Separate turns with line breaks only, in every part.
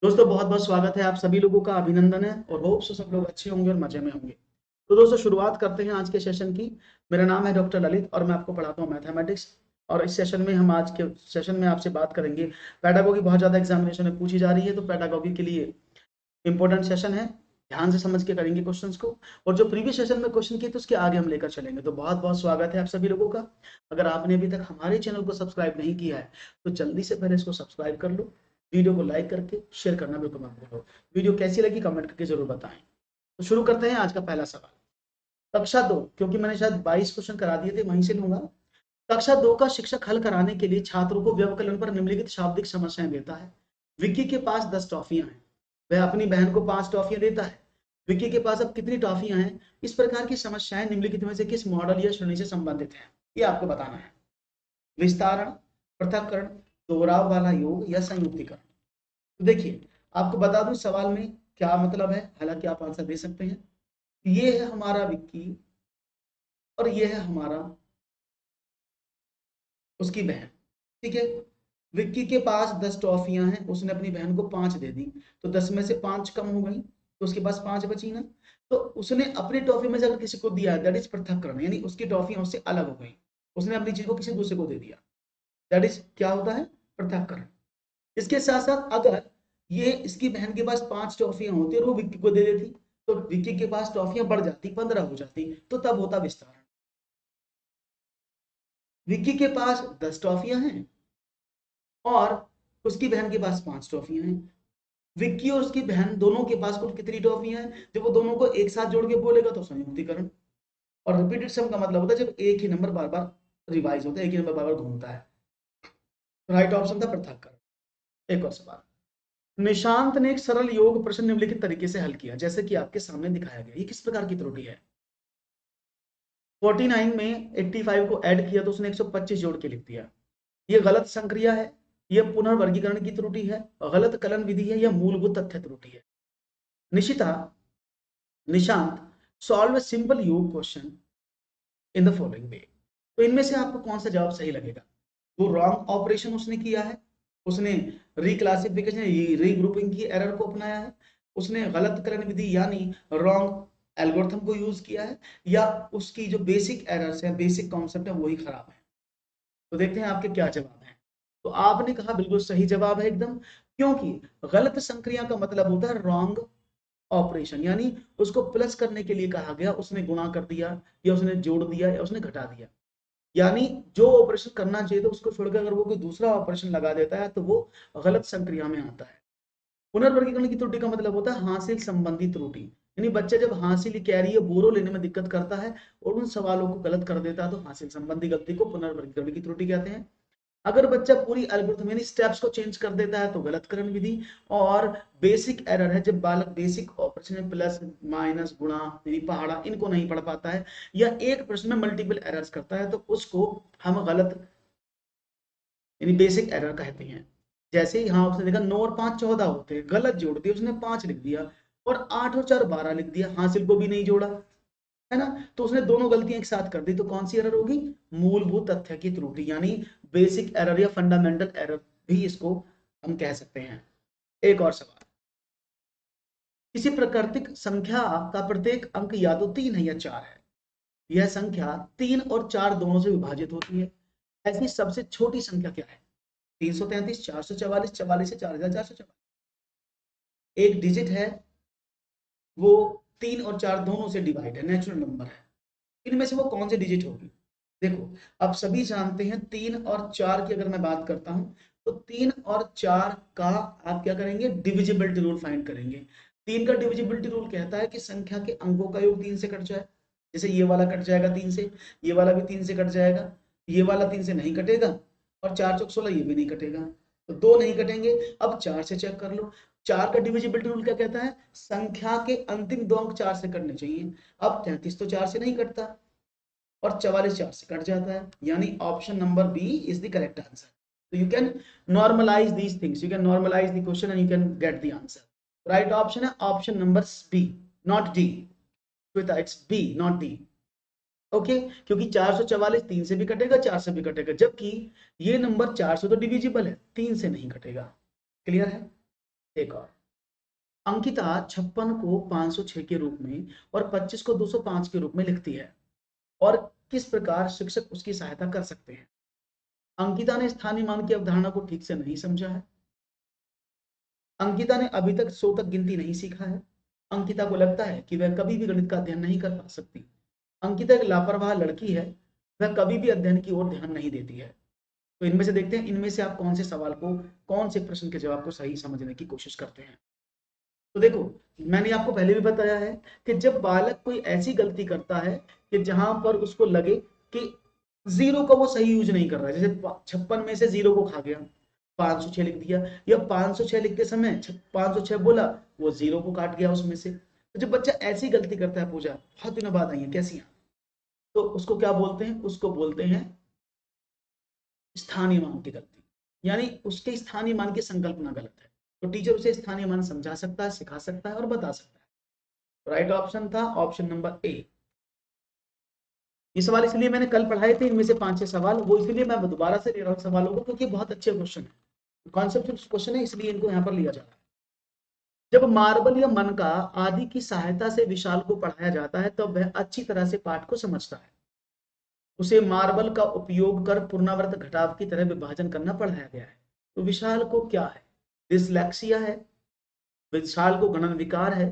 दोस्तों बहुत बहुत स्वागत है आप सभी लोगों का। अभिनंदन है और होप सो सब लोग अच्छे होंगे और मजे में होंगे। तो दोस्तों शुरुआत करते हैं आज के सेशन की। मेरा नाम है डॉक्टर ललित और मैं आपको पढ़ाता हूँ मैथमेटिक्स। और इस सेशन में हम आज के सेशन में आपसे बात करेंगे। पेडागोगी बहुत ज़्यादा एग्जामिनेशन में पूछी जा रही है, तो पेडागोगी के लिए इंपॉर्टेंट सेशन है। ध्यान से समझ के करेंगे क्वेश्चंस को। और जो प्रीवियस सेशन में क्वेश्चन किए तो उसके आगे हम लेकर चलेंगे। तो बहुत बहुत स्वागत है आप सभी लोगों का। अगर आपने अभी तक हमारे चैनल को सब्सक्राइब नहीं किया है तो जल्दी से पहले इसको सब्सक्राइब कर लो। वीडियो को लाइक करके शेयर करना बिल्कुल मत भूलो। वीडियो कैसी लगी कमेंट करके जरूर बताएं। तो शुरू करते हैं आज का पहला सवाल। कक्षा 2, क्योंकि मैंने शायद 22 क्वेश्चन करा दिए थे, वहीं से लूंगा। कक्षा 2 का शिक्षक हल कराने के लिए छात्रों को व्यवकलन पर निम्नलिखित शाब्दिक समस्याएं देता है। विक्की के पास 10 टॉफियां हैं, वह अपनी बहन को 5 टॉफियां देता है। विक्की के पास अब कितनी टॉफियां हैं? इस प्रकार की समस्याएं निम्नलिखित में से किस मॉडल या श्रेणी से संबंधित है, ये आपको बताना है। विस्तारण, पृथक्करण, दोहराव वाला योग या संयुक्तिकरण। तो देखिए, आपको बता दूं सवाल में क्या मतलब है, हालांकि आप आंसर दे सकते हैं। ये है हमारा विक्की और ये है हमारा उसकी बहन। ठीक है। विक्की के पास 10 टॉफियां हैं, उसने अपनी बहन को 5 दे दी। तो 10 में से 5 कम हो गई तो उसके पास 5 बची ना। तो उसने अपनी टॉफी में से अगर किसी को दिया, दैट इज पृथक्करण, यानी उसकी टॉफियां उससे अलग हो गई। उसने अपनी चीज को किसी दूसरे को दे दिया, दैट इज क्या होता है? पृथक्करण। इसके साथ साथ अगर ये इसकी बहन के पास 5 टॉफियां होती और वो विक्की को दे देती, तो विक्की के पास टॉफियां बढ़ जाती, 15 हो जाती, तो तब होता विस्तारण। विक्की के पास 10 टॉफियां हैं और उसकी बहन के पास 5 टॉफियां हैं। विक्की और उसकी बहन दोनों के पास कुल कितनी टॉफियां हैं? जब वो दोनों को एक साथ जोड़ के बोलेगा तो संयुक्तिकरण। और रिपीटेड सम का मतलब होता है जब एक ही नंबर बार बार रिवाइज होता है, एक ही नंबर बार बार घूमता है। राइट ऑप्शन था पृथक्करण। एक और सवाल। निशांत ने एक सरल योग प्रश्न निम्नलिखित तरीके से हल किया, जैसे कि आपके सामने दिखाया गया। ये किस प्रकार की त्रुटि है? 49 में 85 को ऐड किया तो उसने 125 जोड़ के लिख दिया। ये गलत संक्रिया है, यह पुनर्वर्गीकरण की त्रुटि है, गलत कलन विधि है, या मूलभूत तथ्य त्रुटि है? Nishita, Nishant, solve a simple योग question in the following way. तो इनमें से आपको कौन सा जवाब सही लगेगा? वो रॉन्ग ऑपरेशन उसने किया है, उसने रिक्लासिफिकेशन रीग्रुपिंग की एरर को अपनाया है, उसने गलत कलन विधि यानी रॉन्ग एल्गोरिथम को यूज किया है, या उसकी जो बेसिक एरर्स है, बेसिक कॉन्सेप्ट है, वही खराब है। तो देखते हैं आपके क्या जवाब है। तो आपने कहा बिल्कुल सही जवाब है एकदम, क्योंकि गलत संक्रिया का मतलब होता है रॉन्ग ऑपरेशन, यानी उसको प्लस करने के लिए कहा गया, उसने गुणा कर दिया या उसने जोड़ दिया या उसने घटा दिया। यानी जो ऑपरेशन करना चाहिए था उसको छोड़कर अगर वो कोई दूसरा ऑपरेशन लगा देता है तो वो गलत संक्रिया में आता है। पुनर्वर्गीकरण की त्रुटि का मतलब होता है हासिल संबंधी त्रुटि, यानी बच्चा जब हासिल कैरी या बोरो लेने में दिक्कत करता है और उन सवालों को गलत कर देता है तो हासिल संबंधी गलती को पुनर्वर्गीकरण की त्रुटि कहते हैं। अगर बच्चा पूरी एल्गोरिथम यानी स्टेप्स को चेंज कर देता है तो गलत करण विधि। और बेसिक एरर है जब बालक बेसिक ऑपरेशन में प्लस माइनस गुणा यानी पहाड़ा इनको नहीं पढ़ पाता है, या एक प्रश्न में मल्टीपल एरर्स करता है, तो उसको हम गलत यानी बेसिक एरर कहते हैं। जैसे यहाँ उसने देखा 9 और 5 14 होते हैं, गलत जोड़ दिया उसने, 5 लिख दिया, और 8 और 4 12 लिख दिया, हासिल को भी नहीं जोड़ा, है ना। तो उसने दोनों गलतियां एक साथ कर दी, तो कौन सी एरर होगी? मूलभूत तथ्य की त्रुटि, यानी बेसिक एरर या फंडामेंटल एरर भी इसको हम कह सकते हैं। एक और सवाल। किसी प्राकृतिक संख्या का प्रत्येक अंक या तो 3 है या 4 है। यह संख्या 3 और 4 दोनों से विभाजित होती है। ऐसी सबसे छोटी संख्या क्या है? 333, 444, 44 से 4444। एक डिजिट है, वो 3 और 4 दोनों से डिवाइड है, नेचुरल नंबर है। इनमें से वो कौन सी डिजिट होगी? देखो, आप सभी जानते हैं 3 और 4 की अगर मैं बात करता हूं तो 3 और 4 का आप क्या करेंगे? डिविजिबिलिटी रूल फाइंड करेंगे। 3 का डिविजिबिलिटी रूल कहता है कि संख्या के अंकों का योग 3 से कट जाए। जैसे ये वाला कट जाएगा 3 से, ये वाला भी 3 से कट जाएगा, ये वाला 3 से नहीं कटेगा, और 4 चौक 16 ये भी नहीं कटेगा, तो 2 नहीं कटेंगे। अब 4 से चेक कर लो। 4 का डिविजिबिलिटी रूल क्या कहता है? संख्या के अंतिम 2 अंक 4 से कटने चाहिए। अब 33 तो 4 से नहीं कटता और 44 4 से कट जाता है, यानी option number B is the correct answer. So you can normalize these things, you can normalize the question and you can get the answer. Right option है option number B, not D. Shweta, it's B not D. Okay, क्योंकि 444 3 से भी कटेगा, 4 से भी कटेगा, जबकि ये नंबर 4 से तो डिविजिबल है, 3 से नहीं कटेगा। क्लियर है? एक और अंकिता 56 को 506 के रूप में और 25 को 205 के रूप में लिखती है, और किस प्रकार शिक्षक उसकी सहायता कर सकते हैं। अंकिता ने स्थानीय मान की अवधारणा को ठीक से नहीं समझा है। अंकिता ने अभी तक 100 तक गिनती नहीं सीखा है। अंकिता को लगता है कि वह कभी भी गणित का अध्ययन नहीं कर पा सकती। अंकिता एक लापरवाह लड़की है, वह कभी भी अध्ययन की ओर ध्यान नहीं देती है। तो इनमें से देखते हैं, इनमें से आप कौन से सवाल को, कौन से प्रश्न के जवाब को सही समझने की कोशिश करते हैं। तो देखो, मैंने आपको पहले भी बताया है कि जब बालक कोई ऐसी गलती करता है कि जहां पर उसको लगे कि जीरो का वो सही यूज नहीं कर रहा है, जैसे 56 में से जीरो को खा गया, 506 लिख दिया, या 506 लिखते समय 506 बोला, वो जीरो को काट गया उसमें से। तो जब बच्चा ऐसी गलती करता है, पूजा बहुत दिनों बाद आई है कैसी हैं, तो उसको क्या बोलते हैं, उसको बोलते हैं स्थानीय मान की गलती, यानी उसके स्थानीय मान की संकल्पना गलत है। तो टीचर उसे स्थानीय मान समझा सकता है, सिखा सकता है और बता सकता है। राइट ऑप्शन था ऑप्शन नंबर ए। ये सवाल इसलिए मैंने कल पढ़ाए थे, इनमें से 5-6 सवाल, वो इसलिए मैं दोबारा से ले रहा हूँ सवालों को, क्योंकि बहुत अच्छे क्वेश्चन है, कॉन्सेप्ट क्वेश्चन है, इसलिए इनको यहाँ पर लिया जा रहा है। जब मार्बल या मनका आदि की सहायता से विशाल को पढ़ाया जाता है, तब वह अच्छी तरह से पाठ को समझता है। उसे मार्बल का उपयोग कर पुनरावृत्त घटाव की तरह विभाजन करना पढ़ाया गया है। तो विशाल को क्या है, डिसलेक्सिया है, विशाल को गणन विकार है,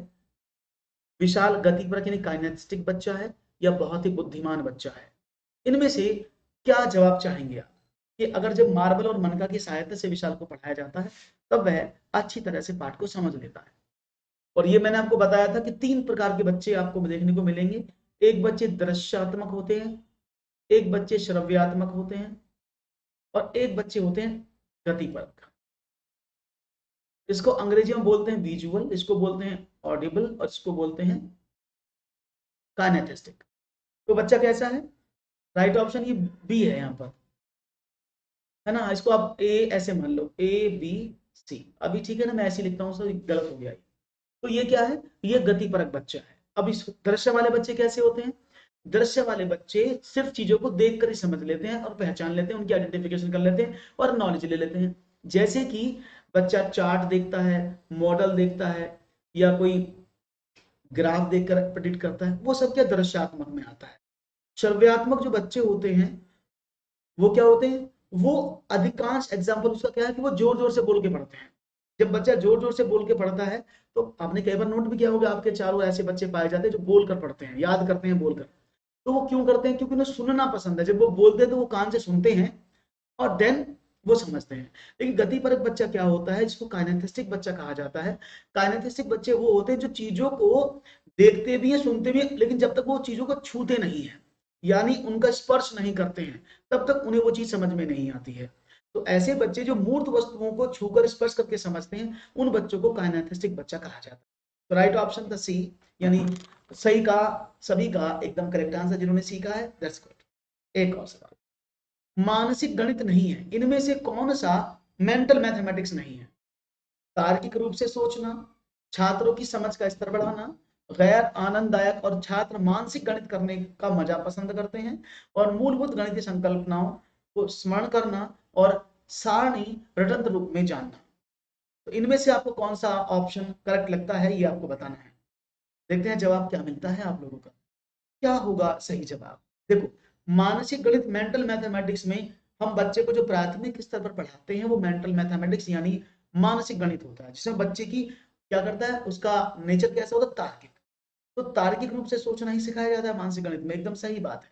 विशाल गतिपरक यानी काइनेस्टिक बच्चा है, या बहुत ही बुद्धिमान बच्चा है। इनमें से क्या जवाब चाहेंगे आप, कि अगर जब मार्बल और मनका की सहायता से विशाल को पढ़ाया जाता है, तब वह अच्छी तरह से पाठ को समझ लेता है। और ये मैंने आपको बताया था कि 3 प्रकार के बच्चे आपको देखने को मिलेंगे। एक बच्चे दृश्यात्मक होते हैं, एक बच्चे श्रव्यात्मक होते हैं, और एक बच्चे होते हैं गतिपरक। इसको अंग्रेजी में बोलते हैं विजुअल, इसको बोलते हैं ऑडिबल, और इसको बोलते हैं काइनेस्थेटिक। तो बच्चा कैसा है, राइट ऑप्शन ये बी है यहाँ पर, है ना। इसको आप ए ऐसे मान लो, ए बी सी, अभी ठीक है ना, मैं ऐसे लिखता हूँ, सर गलत हो गया। तो ये क्या है, ये गतिपरक बच्चा है। अब इस दृश्य वाले बच्चे कैसे होते हैं, दृश्य वाले बच्चे सिर्फ चीजों को देखकर ही समझ लेते हैं और पहचान लेते हैं, उनकी आइडेंटिफिकेशन कर लेते हैं और नॉलेज ले लेते हैं। जैसे कि बच्चा चार्ट देखता है, मॉडल देखता है, या कोई ग्राफ देखकर प्रेडिक्ट करता है, वो सब क्या दृश्यात्मक में आता है। श्रव्यात्मक जो बच्चे होते हैं, वो क्या होते हैं, वो अधिकांश एग्जाम्पल उसका क्या है कि वो जोर जोर से बोल के पढ़ते हैं। जब बच्चा जोर जोर से बोल के पढ़ता है, तो आपने कई बार नोट भी किया होगा, आपके चारों ऐसे बच्चे पाए जाते हैं जो बोलकर पढ़ते हैं, याद करते हैं बोलकर। तो वो क्यों करते हैं, क्योंकि उन्हें सुनना पसंद है। जब वो बोलते हैं तो वो कान से सुनते हैं और देन वो समझते हैं। लेकिन गतिपरक बच्चा क्या होता है, जिसको काइनेस्थेटिक बच्चा कहा जाता है। काइनेस्थेटिक बच्चे वो होते हैं जो चीजों को देखते भी हैं, सुनते भी हैं, लेकिन जब तक वो चीजों को छूते नहीं है, यानी उनका स्पर्श नहीं करते हैं, तब तक उन्हें वो चीज समझ में नहीं आती है। तो ऐसे बच्चे जो मूर्त वस्तुओं को छूकर स्पर्श करके समझते हैं, उन बच्चों को काइनेस्थेटिक बच्चा कहा जाता है। तो राइट ऑप्शन था सी, यानी सही का, सभी का एकदम करेक्ट आंसर जिन्होंने सीखा है, दैट्स गुड। एक और सवाल, मानसिक गणित नहीं है, इनमें से कौन सा मेंटल मैथमेटिक्स नहीं है। तार्किक रूप से सोचना, छात्रों की समझ का स्तर बढ़ाना, गैर आनंददायक और छात्र मानसिक गणित करने का मजा पसंद करते हैं, और मूलभूत गणितीय संकल्पनाओं को स्मरण करना, और सारणी रटंत रूप में जानना। तो इनमें से आपको कौन सा ऑप्शन करेक्ट लगता है, ये आपको बताना है। देखते हैं जवाब क्या मिलता है आप लोगों का, क्या होगा सही जवाब। देखो, मानसिक गणित मेंटल मैथमेटिक्स में हम बच्चे को जो प्राथमिक स्तर पर पढ़ाते हैं, वो मेंटल मैथमेटिक्स यानी मानसिक गणित होता है, जिसमें बच्चे की क्या करता है, उसका नेचर कैसा होता है, तार्किक। तो तार्किक रूप से सोचना ही सिखाया जाता है मानसिक गणित में, एकदम सही बात है।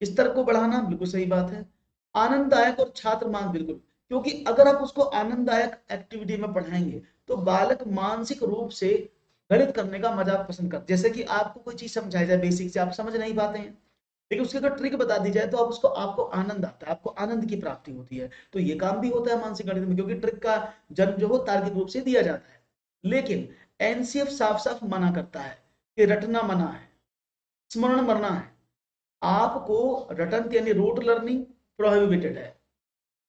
स्तर को बढ़ाना बिल्कुल सही बात है। आनंददायक और छात्र मान, बिल्कुल, क्योंकि अगर आप उसको आनंददायक एक्टिविटी में पढ़ाएंगे, तो बालक मानसिक रूप से गणित करने का मजा पसंद कर। जैसे कि आपको कोई चीज समझाई जाए बेसिक से, आप समझ नहीं पाते हैं, लेकिन उसकी अगर ट्रिक बता दी जाए तो आप उसको, आपको आनंद आता है, आपको आनंद की प्राप्ति होती है। तो ये काम भी होता है मानसिक गणित में, क्योंकि ट्रिक का जन्म जो हो तार्किक रूप से दिया जाता है। लेकिन एनसीएफ साफ साफ मना करता है कि रटना मना है, स्मरण मरना है। आपको रटन यानी रूट लर्निंग प्रोहिबिटेड है,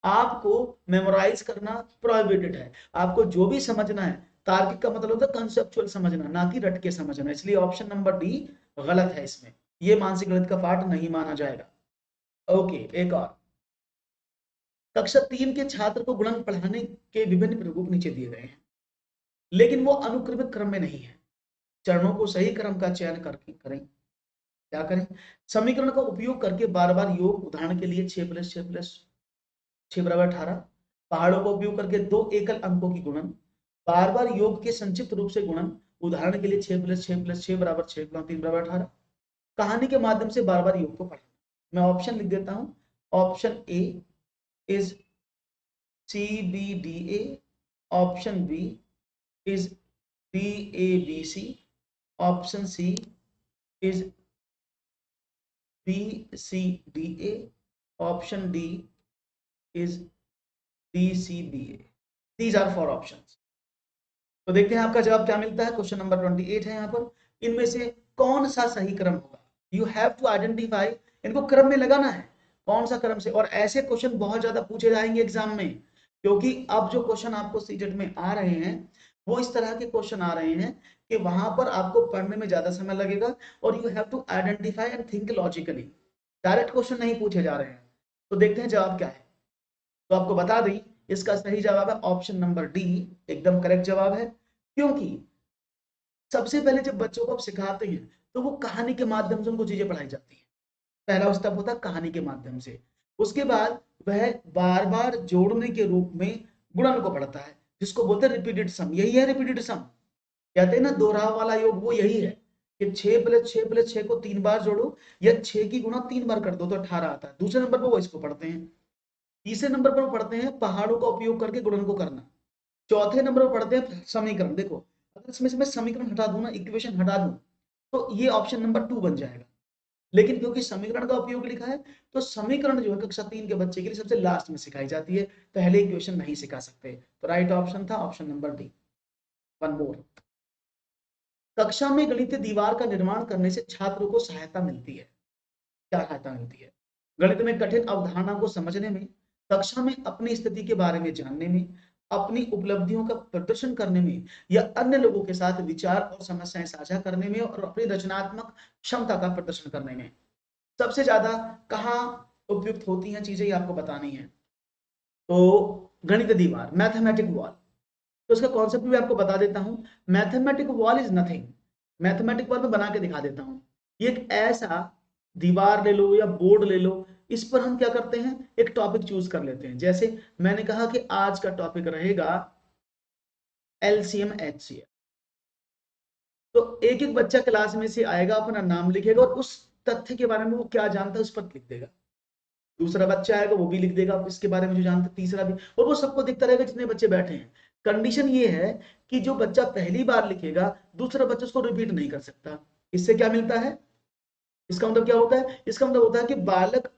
आपको मेमोराइज करना प्रोहिबिटेड है। आपको जो भी समझना है, तार्किक का मतलब होता है कंसेप्चुअल समझना, ना कि रट के समझना। इसलिए ऑप्शन नंबर डी गलत है, इसमें ये मानसिक गणित का पार्ट नहीं माना जाएगा। ओके, एक और, कक्षा 3 के छात्र को गुणन पढ़ाने के विभिन्न प्ररूप नीचे दिए गए हैं। लेकिन वो अनुक्रमिक क्रम में नहीं है। चरणों को सही क्रम का चयन करके करें। क्या करें? समीकरण का उपयोग करके बार बार योग, उदाहरण के लिए 6 + 6 + 6 = 18। पहाड़ों का उपयोग करके 2 एकल अंकों की गुणन, बार बार योग के संक्षिप्त रूप से गुणन, उदाहरण के लिए 6 + 6 + 6 = 6 × 3 = 18। कहानी के माध्यम से बार बार योग को पढ़ना। मैं ऑप्शन लिख देता हूं। Option A is CBDA, option B is DABC, option C is BCDA, option D is DCBA। These are 4 options. तो देखते हैं आपका जवाब क्या मिलता है। क्वेश्चन नंबर 28 है यहाँ पर। इनमें से कौन सा सही क्रम होगा? यू हैव टू आइडेंटिफाई, इनको क्रम में लगाना है, कौन सा क्रम से। और ऐसे क्वेश्चन बहुत ज्यादा पूछे जाएंगे एग्जाम में, क्योंकि अब जो क्वेश्चन आपको सीटेट में आ रहे हैं वो इस तरह के क्वेश्चन आ रहे हैं कि वहां पर आपको पढ़ने में ज्यादा समय लगेगा और you have to identify and think logically. Direct question नहीं पूछे जा रहे हैं। तो देखते हैं जवाब क्या है। तो आपको बता दें, इसका सही जवाब है ऑप्शन नंबर डी, एकदम करेक्ट जवाब है। क्योंकि सबसे पहले जब बच्चों को आप सिखाते हैं तो वो कहानी के माध्यम से उनको चीजें पढ़ाई जाती है। पहला स्टेप होता है कहानी के माध्यम से। उसके बाद वह बार बार जोड़ने के रूप में गुणन को पढ़ता है, जिसको बोलते हैं रिपीटेड सम। यही है रिपीटेड सम, कहते हैं ना दोहराव वाला योग, वो यही है कि 6 + 6 + 6 को 3 बार जोड़ो या 6 की गुणा 3 बार कर दो तो 18 आता है। दूसरे नंबर पर वो इसको पढ़ते हैं। तीसरे नंबर पर पढ़ते हैं पहाड़ों का उपयोग करके गुणन को करना। चौथे नंबर पर पढ़ते हैं समीकरण। देखो, अगर इसमें से मैं समीकरण हटा दूं ना, इक्वेशन हटा दूं, तो ये ऑप्शन नंबर 2 बन जाएगा। लेकिन क्योंकि समीकरण का उपयोग लिखा है, तो समीकरण जो है कक्षा 3 के बच्चे के लिए सबसे लास्ट में सिखाई जाती है, पहले इक्वेशन नहीं सिखा सकते। तो राइट ऑप्शन था option number D. One more. कक्षा में गणितीय दीवार का निर्माण करने से छात्रों को सहायता मिलती है। क्या सहायता मिलती है? गणित में कठिन अवधारणा को समझने में, कक्षा में अपनी स्थिति के बारे में जानने में, अपनी उपलब्धियों का प्रदर्शन करने में, या अन्य लोगों के साथ विचार और समस्याएं साझा करने में और अपनी रचनात्मक क्षमता का प्रदर्शन करने में। सबसे ज्यादा कहाँ उपयुक्त होती हैं चीजें, ये आपको बतानी है। तो गणित दीवार, मैथमेटिक वॉल, तो इसका कॉन्सेप्ट भी आपको बता देता हूं। Mathematic wall is nothing, mathematic wall में बना के दिखा देता हूं। ये एक ऐसा दीवार ले लो या बोर्ड ले लो, इस पर हम क्या करते हैं, एक टॉपिक चूज कर लेते हैं। जैसे मैंने कहा कि आज का टॉपिक रहेगा LCM HCF। तो एक एक बच्चा क्लास में से आएगा, अपना नाम लिखेगा और उस तथ्य के बारे में वो क्या जानता है उस पर लिख देगा। दूसरा बच्चा आएगा, वो भी लिख देगा इसके बारे में जो जानता है, तीसरा भी, और वो सबको दिखता रहेगा जितने बच्चे बैठे हैं। कंडीशन ये है कि जो बच्चा पहली बार लिखेगा, दूसरा बच्चा उसको रिपीट नहीं कर सकता। इससे क्या मिलता है? इसका मतलब क्या होता है? इसका मतलब होता है कि बालक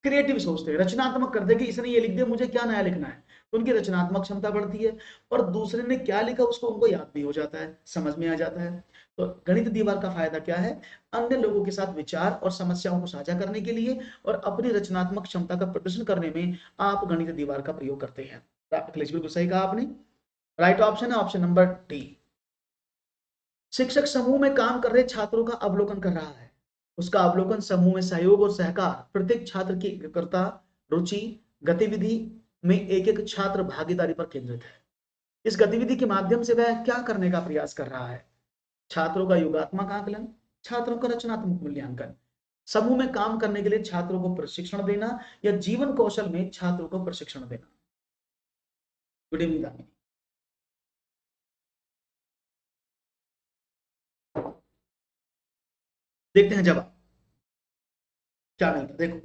क्रिएटिव सोचते हैं, रचनात्मक करते हैं कि इसने ये लिख दिया, मुझे क्या नया लिखना है। तो उनकी रचनात्मक क्षमता बढ़ती है और दूसरे ने क्या लिखा उसको उनको याद भी हो जाता है, समझ में आ जाता है। तो गणित दीवार का फायदा क्या है? अन्य लोगों के साथ विचार और समस्याओं को साझा करने के लिए और अपनी रचनात्मक क्षमता का प्रदर्शन करने में आप गणित दीवार का प्रयोग करते हैं। बिल्कुल सही कहा आपने, राइट ऑप्शन है ऑप्शन नंबर डी। शिक्षक समूह में काम कर रहे छात्रों का अवलोकन कर रहा है। उसका अवलोकन समूह में सहयोग और सहकार, प्रत्येक छात्र की एकाग्रता, रुचि, गतिविधि में एक एक छात्र भागीदारी पर केंद्रित है। इस गतिविधि के माध्यम से वह क्या करने का प्रयास कर रहा है? छात्रों का योगात्मक आकलन, छात्रों का रचनात्मक मूल्यांकन, समूह में काम करने के लिए छात्रों को प्रशिक्षण देना, या जीवन कौशल में छात्रों को प्रशिक्षण देना। Good evening Damini. देखते हैं जवाब क्या मिलता है। देखो,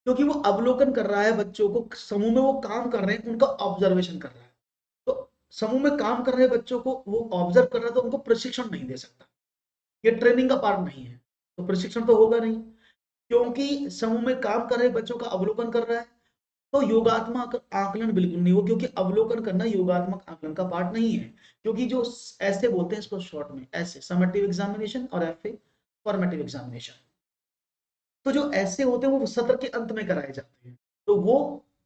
क्योंकि वो अवलोकन कर रहा है बच्चों को, समूह में वो काम कर रहे हैं, उनका ऑब्जर्वेशन कर रहा है। तो समूह में काम कर रहे बच्चों को वो ऑब्जर्व कर रहा है, तो उनको प्रशिक्षण नहीं दे सकता, ये ट्रेनिंग का पार्ट नहीं है, तो प्रशिक्षण तो होगा नहीं। क्योंकि समूह में काम कर रहे बच्चों का अवलोकन कर रहा है, तो योगात्मक आकलन बिल्कुल नहीं हो, क्योंकि अवलोकन करना योगात्मक आकलन का पार्ट नहीं है। क्योंकि जो ऐसे बोलते हैं इसको शॉर्ट में, ऐसे समेटिव एग्जामिनेशन और FA फॉर्मेटिव एग्जामिनेशन, तो जो ऐसे होते हैं वो सत्र के अंत में कराए जाते हैं, तो वो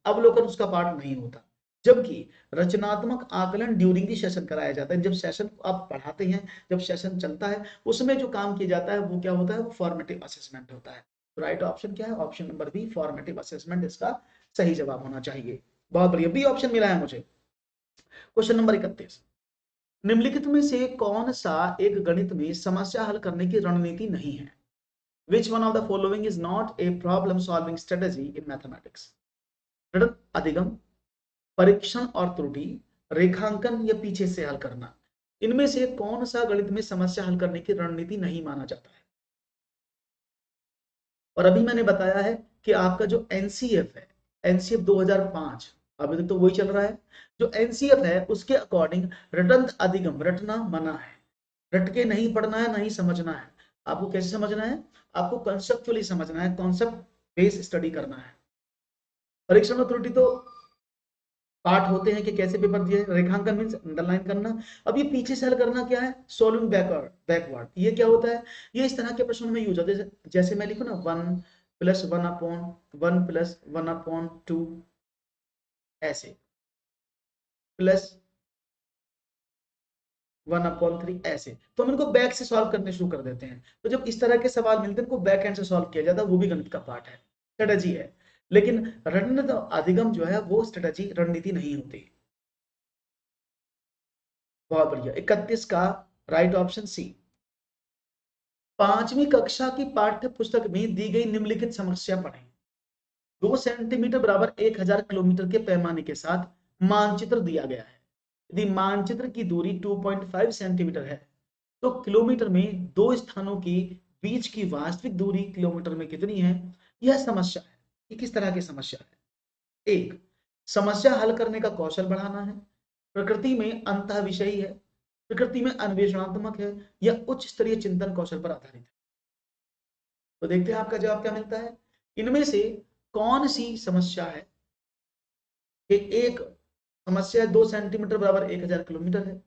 अवलोकन उसका पार्ट नहीं होता। जबकि रचनात्मक आकलन ड्यूरिंग दी सेशन कराया जाता है, जब सेशन आप पढ़ाते हैं, जब सेशन चलता है, उसमें जो काम किया जाता है वो क्या होता है, वो फॉर्मेटिव असेसमेंट होता है। तो राइट ऑप्शन क्या है? Option number B, formative assessment इसका सही जवाब होना चाहिए। बहुत बढ़िया, बी ऑप्शन मिला है मुझे। Question number 31। निम्नलिखित में से कौन सा एक गणित में समस्या हल करने की रणनीति नहीं है? Which one of the following is not a problem solving strategy in mathematics? ऋण अधिगम, परीक्षण और त्रुटि, रेखांकन या पीछे से हल करना। इनमें से कौन सा गणित में समस्या हल करने की रणनीति नहीं माना जाता है? और अभी मैंने बताया है कि आपका जो एनसीएफ है, एनसीएफ 2005, अभी तक तो वही चल रहा है। जो एनसीएफ है उसके अकॉर्डिंग रटंत अधिगम रटना मना है, रट के नहीं पढ़ना है, नहीं समझना है। आपको कैसे समझना है? आपको कंसेप्चुअली समझना है, कॉन्सेप्ट बेस स्टडी करना है। परीक्षण और त्रुटि तो पार्ट होते हैं कि कैसे पेपर दिए। रेखांकन मींस अंडरलाइन करना। अब ये पीछे से हल करना क्या है? Solving backward. ये क्या होता है? ये इस तरह के प्रश्नों में यूज होते हैं, जैसे मैं लिखूं ना 1 + 1/1 + 1/2 ऐसे, प्लस 1/3 ऐसे, तो हम इनको बैक से सॉल्व करने शुरू कर देते हैं। तो जब इस तरह के सवाल मिलते हैं इनको बैक हैंड से सॉल्व किया जाता है, वो भी गणित का पार्ट है, स्ट्रेटजी है। लेकिन रणनीति अधिगम जो है वो स्ट्रेटजी रणनीति नहीं होती। बहुत बढ़िया। 31 का राइट ऑप्शन सी। 5वीं कक्षा की पाठ्य पुस्तक में दी गई निम्नलिखित समस्या पढ़ें। 2 सेंटीमीटर बराबर 1000 किलोमीटर के पैमाने के साथ मानचित्र दिया गया है। यदि मानचित्र की दूरी 2.5 सेंटीमीटर है तो किलोमीटर में दो स्थानों की बीच की वास्तविक दूरी किलोमीटर में कितनी है? यह समस्या है। ये किस तरह की समस्या है? एक, समस्या हल करने का कौशल बढ़ाना है, प्रकृति में अंतः विषयी है, प्रकृति में अन्वेषणात्मक है, या उच्च स्तरीय चिंतन कौशल पर आधारित है। तो देखते हैं आपका जवाब क्या मिलता है। इनमें से कौन सी समस्या है कि एक समस्या 2 सेंटीमीटर बराबर 1000 किलोमीटर है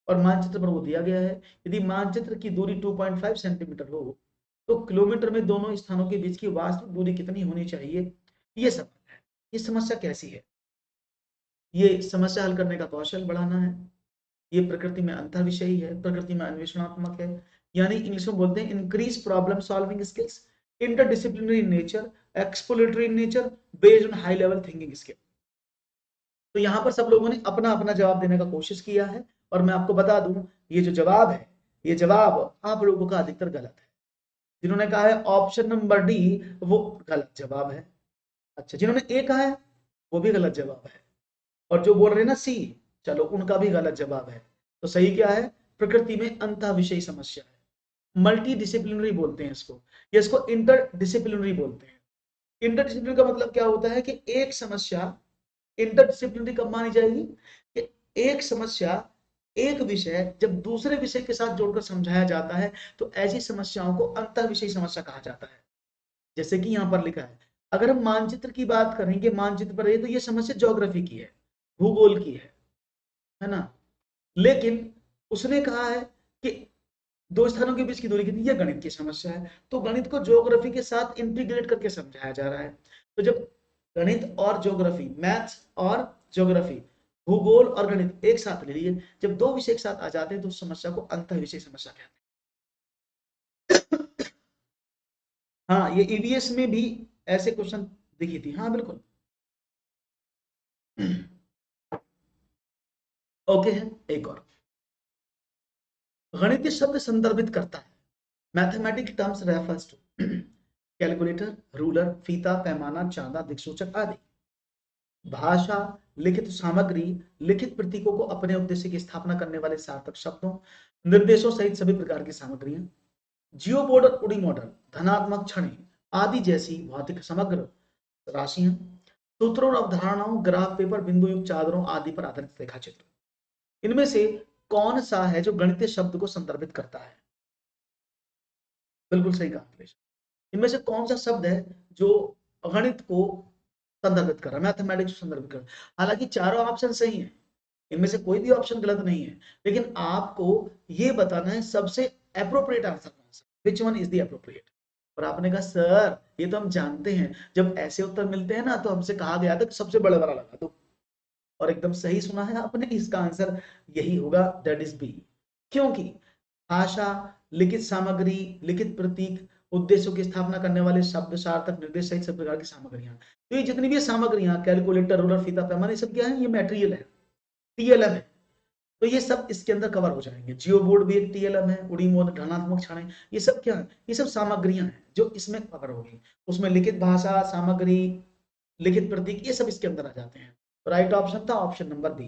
और मानचित्र पर वो दिया गया है। यदि मानचित्र की दूरी 2.5 सेंटीमीटर हो तो किलोमीटर में दोनों स्थानों के बीच की वास्तविक दूरी कितनी होनी चाहिए? ये सवाल है। ये समस्या कैसी है? ये समस्या हल करने का कौशल बढ़ाना है, ये प्रकृति में अंतर विषयी है, प्रकृति में अन्वेषणात्मक है, यानी इंग्लिश में बोलते हैं increase problem solving skills, interdisciplinary in nature, exploratory in nature, based on high level thinking skill. तो यहां पर सब लोगों ने अपना अपना जवाब देने का कोशिश किया है और मैं आपको बता दूं ये जो जवाब है, ये जवाब आप लोगों का अधिकतर गलत है। जिन्होंने कहा है ऑप्शन नंबर डी वो गलत जवाब है। अच्छा, जिन्होंने ए कहा है वो भी गलत जवाब है, और जो बोल रहे हैं ना सी, चलो उनका भी गलत जवाब है। तो सही क्या है? प्रकृति में अंतः विषयी समस्या है, मल्टी डिसिप्लिनरी बोलते हैं इसको, या इसको इंटर डिसिप्लिनरी बोलते हैं। इंटर डिसिप्लिनरी का मतलब क्या होता है कि एक समस्या इंटर डिसिप्लिनरी कब मानी जाएगी? कि एक समस्या एक विषय जब दूसरे विषय के साथ जोड़कर समझाया जाता है तो ऐसी समस्याओं को अंतर विषयी समस्या कहा जाता है। जैसे कि यहाँ पर लिखा है, अगर हम मानचित्र की बात करेंगे, मानचित्र पर तो ये समस्या ज्योग्राफी की है, भूगोल की है ना। लेकिन उसने कहा है कि दो स्थानों के बीच की दूरी कितनी, यह गणित की समस्या है, तो गणित को ज्योग्राफी के साथ इंटीग्रेट करके समझाया जा रहा है। तो जब गणित और ज्योग्राफी, मैथ्स और ज्योग्राफी, भूगोल और गणित एक साथ ले लिए, जब दो विषय एक साथ आ जाते हैं तो उस समस्या को अंतर विषय समस्या कहते हैं। हाँ, ये ईवीएस में भी ऐसे क्वेश्चन दिखी थी। हाँ बिल्कुल। ओके है। एक और, गणितीय शब्द संदर्भित करता है, mathematic terms refers to calculator, ruler, फीता, पैमाना, चांदा, दिक्सूचक आदि। भाषा, लिखित सामग्री, लिखित प्रतीकों को अपने उद्देश्य की स्थापना करने वाले सार्थक शब्दों, निर्देशों सहित सभी प्रकार की सामग्रियां। जियो बोर्ड और उडी मॉडल, धनात्मक क्षणें आदि जैसी भौतिक समग्र राशियां, सूत्रों और अवधारणाओं, ग्राफ पेपर, बिंदु युक्त चादरों आदि पर आधारित रेखाचित्र। इनमें से कौन सा है जो गणितीय शब्द को संदर्भित करता है? बिल्कुल सही कहा। इनमें से कौन सा शब्द है जो गणित को संदर्भित कर रहा है, मैथमेटिक्स को संदर्भित कर रहा है? हालांकि चारों ऑप्शन सही हैं, इनमें से कोई भी ऑप्शन गलत नहीं है, लेकिन आपको ये बताना है सबसे एप्रोप्रिएट आंसर कौन सा, which one is the appropriate. और आपने कहा सर ये तो हम जानते हैं, जब ऐसे उत्तर मिलते हैं ना तो हमसे कहा गया था कि सबसे बड़ा वाला लगा दो, और एकदम सही सुना है आपने, इसका आंसर यही होगा, दैट इज बी। क्योंकि भाषा, लिखित सामग्री, लिखित प्रतीक, उद्देश्यों की स्थापना करने वाले शब्द, सार्थक, निर्देश सहित सब प्रकार की सामग्रियां, तो ये जितनी भी सामग्रियां, कैलकुलेटर, रूलर, फीता, पैमाना, ये सब क्या है? ये मटेरियल है, टीएलएम है। तो ये सब इसके अंदर कवर हो जाएंगे। जियो बोर्ड भी एक टीएलएम है, उड़ी मोड धनात्मक क्षण, ये सब क्या है, ये सब सामग्रियां हैं जो इसमें कवर होगी। उसमें लिखित भाषा, सामग्री, लिखित प्रतीक, ये सब इसके अंदर आ जाते हैं। तो राइट ऑप्शन था ऑप्शन नंबर बी।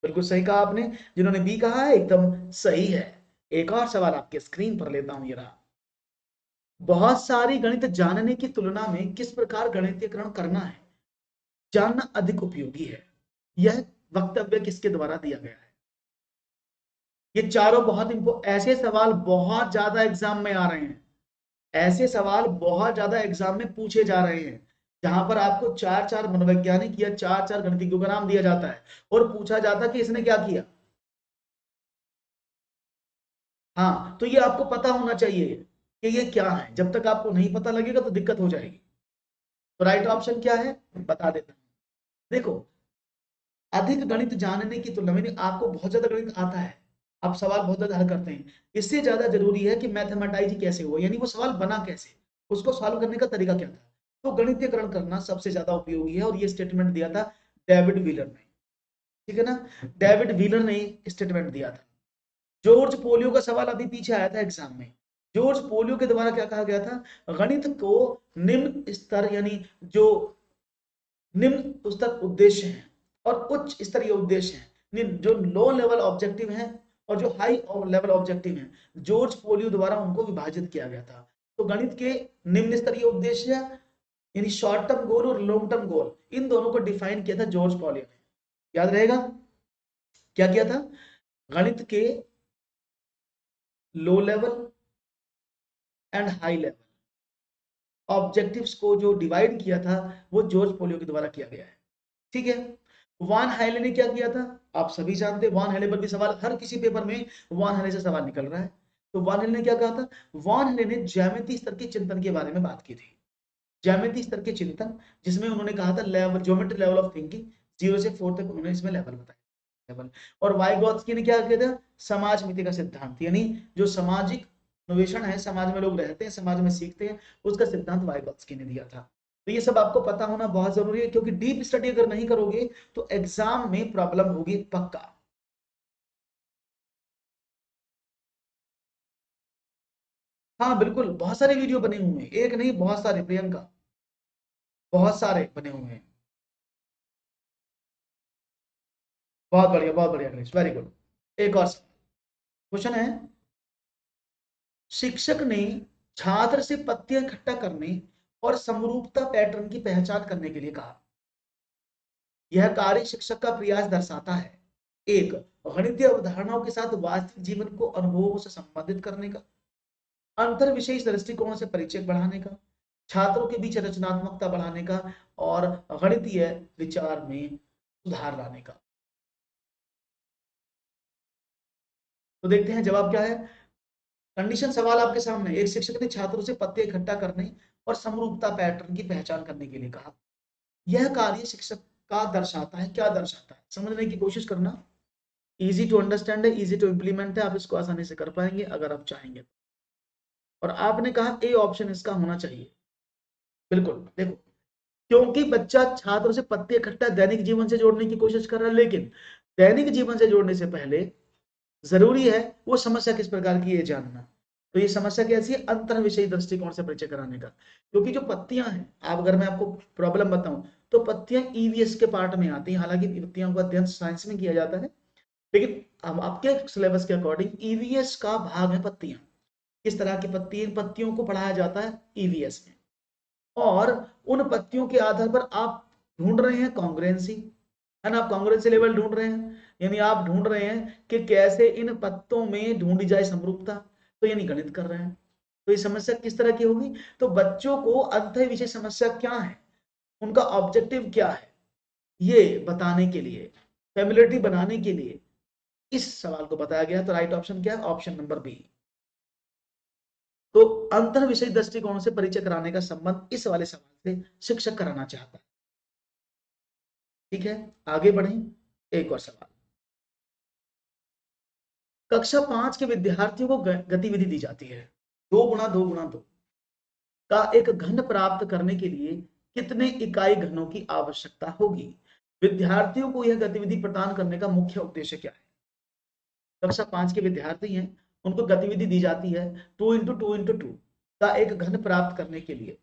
बिल्कुल सही कहा आपने, जिन्होंने बी कहा है एकदम सही है। एक और सवाल आपके स्क्रीन पर लेता हूं, ये रहा। बहुत सारी गणित जानने की तुलना में किस प्रकार गणितीयकरण करना है जानना अधिक उपयोगी है। यह वक्तव्य किसके द्वारा दिया गया है? ये चारों बहुत ऐसे सवाल बहुत ज्यादा एग्जाम में आ रहे हैं, ऐसे सवाल बहुत ज्यादा एग्जाम में पूछे जा रहे हैं, जहां पर आपको चार चार मनोवैज्ञानिक या चार चार गणितज्ञों का नाम दिया जाता है और पूछा जाता है कि इसने क्या किया। हाँ, तो ये आपको पता होना चाहिए कि ये क्या है। जब तक आपको नहीं पता लगेगा तो दिक्कत हो जाएगी। तो राइट ऑप्शन क्या है बता देता हूं। देखो, अधिक गणित जानने की तुलना में आपको बहुत ज्यादा गणित आता है, आप सवाल बहुत ज्यादा हल करते हैं, इससे ज्यादा जरूरी है कि मैथमेटाइज कैसे हुआ, यानी वो सवाल बना कैसे, उसको सॉल्व करने का तरीका क्या था। तो गणितीयकरण करना सबसे ज्यादा उपयोगी है, और ये स्टेटमेंट दिया था डेविड व्हीलर ने, ठीक है ना। डेविड व्हीलर ने स्टेटमेंट दिया था। जॉर्ज पोलियो का सवाल अभी पीछे आया था एग्जाम में। जॉर्ज पोलियो के द्वारा क्या कहा गया था, गणित को निम्न स्तर, यानी जो निम्न स्तर उद्देश्य हैं और उच्च स्तरीय उद्देश्य हैं, जो लो लेवल ऑब्जेक्टिव हैं और जो हाई लेवल ऑब्जेक्टिव हैं, जॉर्ज पोलियो द्वारा उनको विभाजित किया गया था। तो गणित के निम्न स्तरीय उद्देश्य यानी शॉर्ट टर्म गोल और लॉन्ग टर्म गोल, इन दोनों को डिफाइन किया था जॉर्ज पोलियो ने। याद रहेगा क्या किया था, गणित के low level and high level objectives को जो डिवाइड किया था वो जॉर्ज पोलियो के द्वारा किया गया है, ठीक है। वान हाइले ने क्या किया था, आप सभी जानते हैं, वान हाइले पर भी सवाल हर किसी पेपर में वान हाइले से सवाल निकल रहा है। तो वान हाइले ने क्या कहा था, वान हाइले ने ज्यामिति स्तर के चिंतन के बारे में बात की थी। ज्यामिति स्तर के चिंतन, जिसमें उन्होंने कहा था level, geometry level of thinking, 0 से 4 तक उन्होंने इसमें लेवल बताया लेवल। और वाइगोत्स्की ने क्या किया था, समाज मिति का सिद्धांत, यानी जो सामाजिक अन्वेषण है, समाज में लोग रहते हैं, समाज में सीखते हैं, उसका सिद्धांत वाइगोत्स्की ने दिया था। तो ये सब आपको पता होना बहुत जरूरी है, क्योंकि डीप स्टडी अगर नहीं करोगे तो एग्जाम में प्रॉब्लम होगी पक्का। हाँ बिल्कुल, बहुत सारे वीडियो बने हुए हैं, एक नहीं बहुत सारे प्रियंका, बहुत सारे बने हुए हैं। बहुत बढ़िया गणेश, वेरी गुड। एक और क्वेश्चन है, शिक्षक ने छात्र से पत्तियां इकट्ठा करने और समरूपता पैटर्न की पहचान करने के लिए कहा। यह कार्य शिक्षक का प्रयास दर्शाता है, एक, गणितीय अवधारणाओं के साथ वास्तविक जीवन को अनुभवों से संबंधित करने का, अंतर विशेष दृष्टिकोण से परिचय बढ़ाने का, छात्रों के बीच रचनात्मकता बढ़ाने का, और गणितीय विचार में सुधार लाने का। तो देखते हैं जवाब क्या है। कंडीशन सवाल आपके सामने, एक शिक्षक ने छात्रों से पत्ते इकट्ठा करने और समरूपता पैटर्न की पहचान करने के लिए कहा। यह कार्य शिक्षक का दर्शाता है, क्या दर्शाता है समझने की कोशिश करना। इजी टू अंडरस्टैंड है, इजी टू इंप्लीमेंट है, आप इसको आसानी से कर पाएंगे अगर आप चाहेंगे। और आपने कहा ए ऑप्शन इसका होना चाहिए। बिल्कुल, देखो, क्योंकि बच्चा छात्र से पत्ते इकट्ठा दैनिक जीवन से जोड़ने की कोशिश कर रहा है, लेकिन दैनिक जीवन से जोड़ने से पहले जरूरी है वो समस्या किस प्रकार की है जानना। तो ये समस्या कैसी है, अंतर विषयी दृष्टिकोण से परिचय कराने का। क्योंकि जो पत्तियां हैं, आप अगर मैं आपको प्रॉब्लम बताऊं, तो पत्तियां ईवीएस के पार्ट में आती हैं, हालांकि पत्तियों का अध्ययन साइंस में किया जाता है, लेकिन हम आपके सिलेबस के अकॉर्डिंग ईवीएस का भाग है पत्तियां। किस तरह की पत्ती, इन पत्तियों को पढ़ाया जाता है ईवीएस में। और उन पत्तियों के आधार पर आप ढूंढ रहे हैं कॉन्ग्रुएंसी, है ना, आप कॉन्ग्रुएंसी लेवल ढूंढ रहे हैं, यानी आप ढूंढ रहे हैं कि कैसे इन पत्तों में ढूंढी जाए समरूपता। तो यानी गणित कर रहे हैं। तो ये समस्या किस तरह की होगी, तो बच्चों को अंतः विषय समस्या क्या है, उनका ऑब्जेक्टिव क्या है, ये बताने के लिए, फेमिलियरिटी बनाने के लिए इस सवाल को बताया गया। तो राइट ऑप्शन क्या है, ऑप्शन नंबर बी। तो अंतर विषय दृष्टिकोण से परिचय कराने का संबंध इस वाले सवाल से शिक्षक कराना चाहता है। ठीक है, आगे बढ़े, एक और सवाल। कक्षा 5 के विद्यार्थियों को गतिविधि दी जाती है, 2 × 2 × 2 का एक घन प्राप्त करने के लिए कितने इकाई घनों की आवश्यकता होगी। विद्यार्थियों को यह गतिविधि प्रदान करने का मुख्य उद्देश्य क्या है। कक्षा 5 के विद्यार्थी हैं, उनको गतिविधि दी जाती है 2 × 2 × 2 का एक घन प्राप्त करने के लिए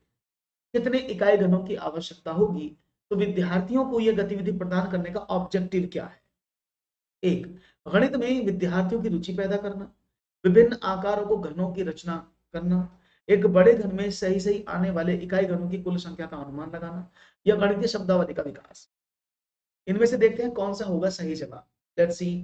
कितने इकाई घनों की आवश्यकता होगी। तो विद्यार्थियों को यह गतिविधि प्रदान करने का ऑब्जेक्टिव क्या है? एक, गणित में विद्यार्थियों की रुचि पैदा करना, विभिन्न आकारों को घनों की रचना करना, एक बड़े घन में सही सही आने वाले इकाई घनों की कुल संख्या का अनुमान लगाना, या गणितीय शब्दावली का विकास। इनमें से देखते हैं कौन सा होगा सही जवाब। Let's see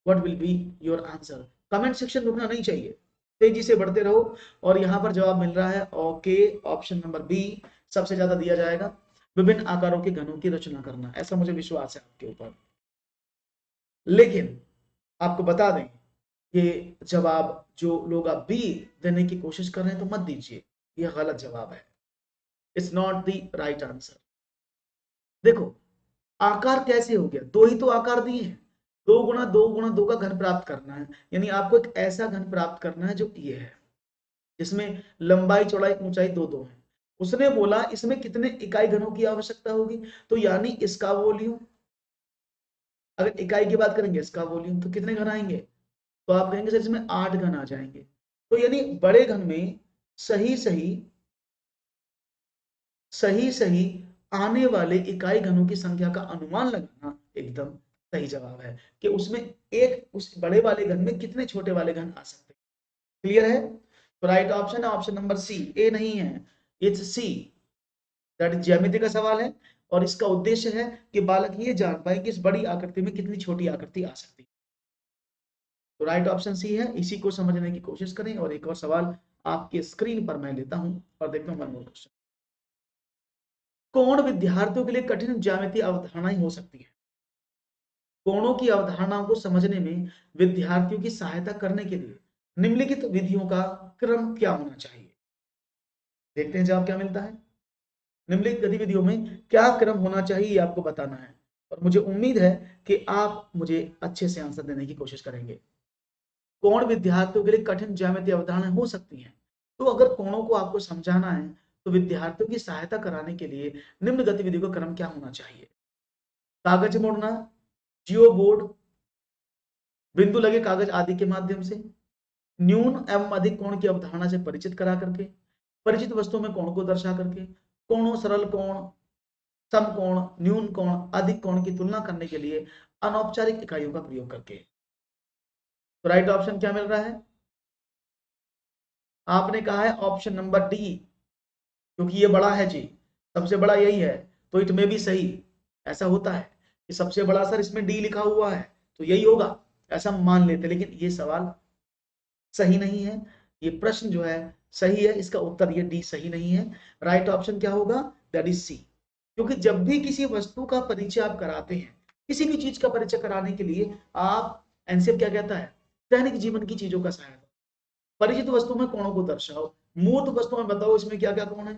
what will be your answer. Comment section रुकना नहीं चाहिए, तेजी से बढ़ते रहो। और यहाँ पर जवाब मिल रहा है ओके, ऑप्शन नंबर बी सबसे ज्यादा दिया जाएगा, विभिन्न आकारों के घनों की रचना करना। ऐसा मुझे विश्वास है आपके ऊपर। लेकिन आपको बता दें कि जवाब जो लोग आप बी देने की कोशिश कर रहे हैं तो मत दीजिए, यह गलत जवाब है। It's not the right answer. देखो आकार कैसे हो गया, दो ही तो आकार दिए हैं, 2 × 2 × 2 का घन प्राप्त करना है, यानी आपको एक ऐसा घन प्राप्त करना है जो ये है, जिसमें लंबाई चौड़ाई ऊंचाई दो दो है। उसने बोला इसमें कितने इकाई घनों की आवश्यकता होगी, तो यानी इसका वॉल्यूम, अगर इकाई की बात करेंगे इसका वॉल्यूम, तो कितने घन आएंगे, तो आप कहेंगे सर इसमें 8 घन आ जाएंगे। तो यानी बड़े घन में सही सही सही सही आने वाले इकाई घनों की संख्या का अनुमान लगाना एकदम सही जवाब है, कि उसमें एक उस बड़े वाले घन में कितने छोटे वाले घन आ सकते हैं। क्लियर है? तो राइट ऑप्शन है ऑप्शन नंबर सी, ए नहीं है, इट्स सी, दैट इज ज्यामिति का सवाल है। और इसका उद्देश्य है कि बालक ये जान पाए कि इस बड़ी आकृति में कितनी छोटी आकृति आ सकती है। तो राइट ऑप्शन सी है, इसी को समझने की कोशिश करें। और एक और सवाल आपके स्क्रीन पर मैं लेता हूं और देखता हूं वन मोर क्वेश्चन। कोण विद्यार्थियों के लिए कठिन ज्यामितीय अवधारणाएं हो सकती है। कोणों की अवधारणाओं को समझने में विद्यार्थियों की सहायता करने के लिए निम्नलिखित विधियों का क्रम क्या होना चाहिए। देखते हैं जवाब क्या मिलता है। निम्नलिखित गतिविधियों में क्या क्रम होना चाहिए आपको बताना है, और मुझे उम्मीद है कि आप मुझे अच्छे से आंसर देने की कोशिश करेंगे। कोण विद्यार्थियों के लिए कठिन ज्यामितीय अवधारणाएं हो सकती हैं, तो अगर कोणों को आपको समझाना है तो विद्यार्थियों की सहायता कराने के लिए निम्न गतिविधियों का क्रम क्या होना चाहिए। कागज मोड़ना, जियो बोर्ड, बिंदु लगे कागज आदि के माध्यम से, न्यून एवं अधिक कोण की अवधारणा से परिचित करा करके, परिचित वस्तुओं में कोण को दर्शा करके, कोणों, सरल कोण, समकोण, न्यून कोण, अधिक कोण की तुलना करने के लिए अनौपचारिक इकाइयों का प्रयोग करके। तो राइट ऑप्शन क्या मिल रहा है? आपने कहा है ऑप्शन नंबर डी, क्योंकि ये बड़ा है जी, सबसे बड़ा यही है, तो इट में भी सही। ऐसा होता है कि सबसे बड़ा सर इसमें डी लिखा हुआ है तो यही होगा, ऐसा मान लेते, लेकिन ये सवाल सही नहीं है। ये प्रश्न जो है सही है, इसका उत्तर ये डी सही नहीं है। राइट ऑप्शन क्या होगा? That is C. क्योंकि जब भी किसी वस्तु का परिचय आप कराते हैं, किसी भी चीज का परिचय कराने के लिए आप, एनसीएफ क्या कहता है, दैनिक जीवन की चीजों का सहायता। परिचित वस्तु में कोणों को दर्शाओ, मूर्त वस्तु में बताओ इसमें क्या क्या कोण है,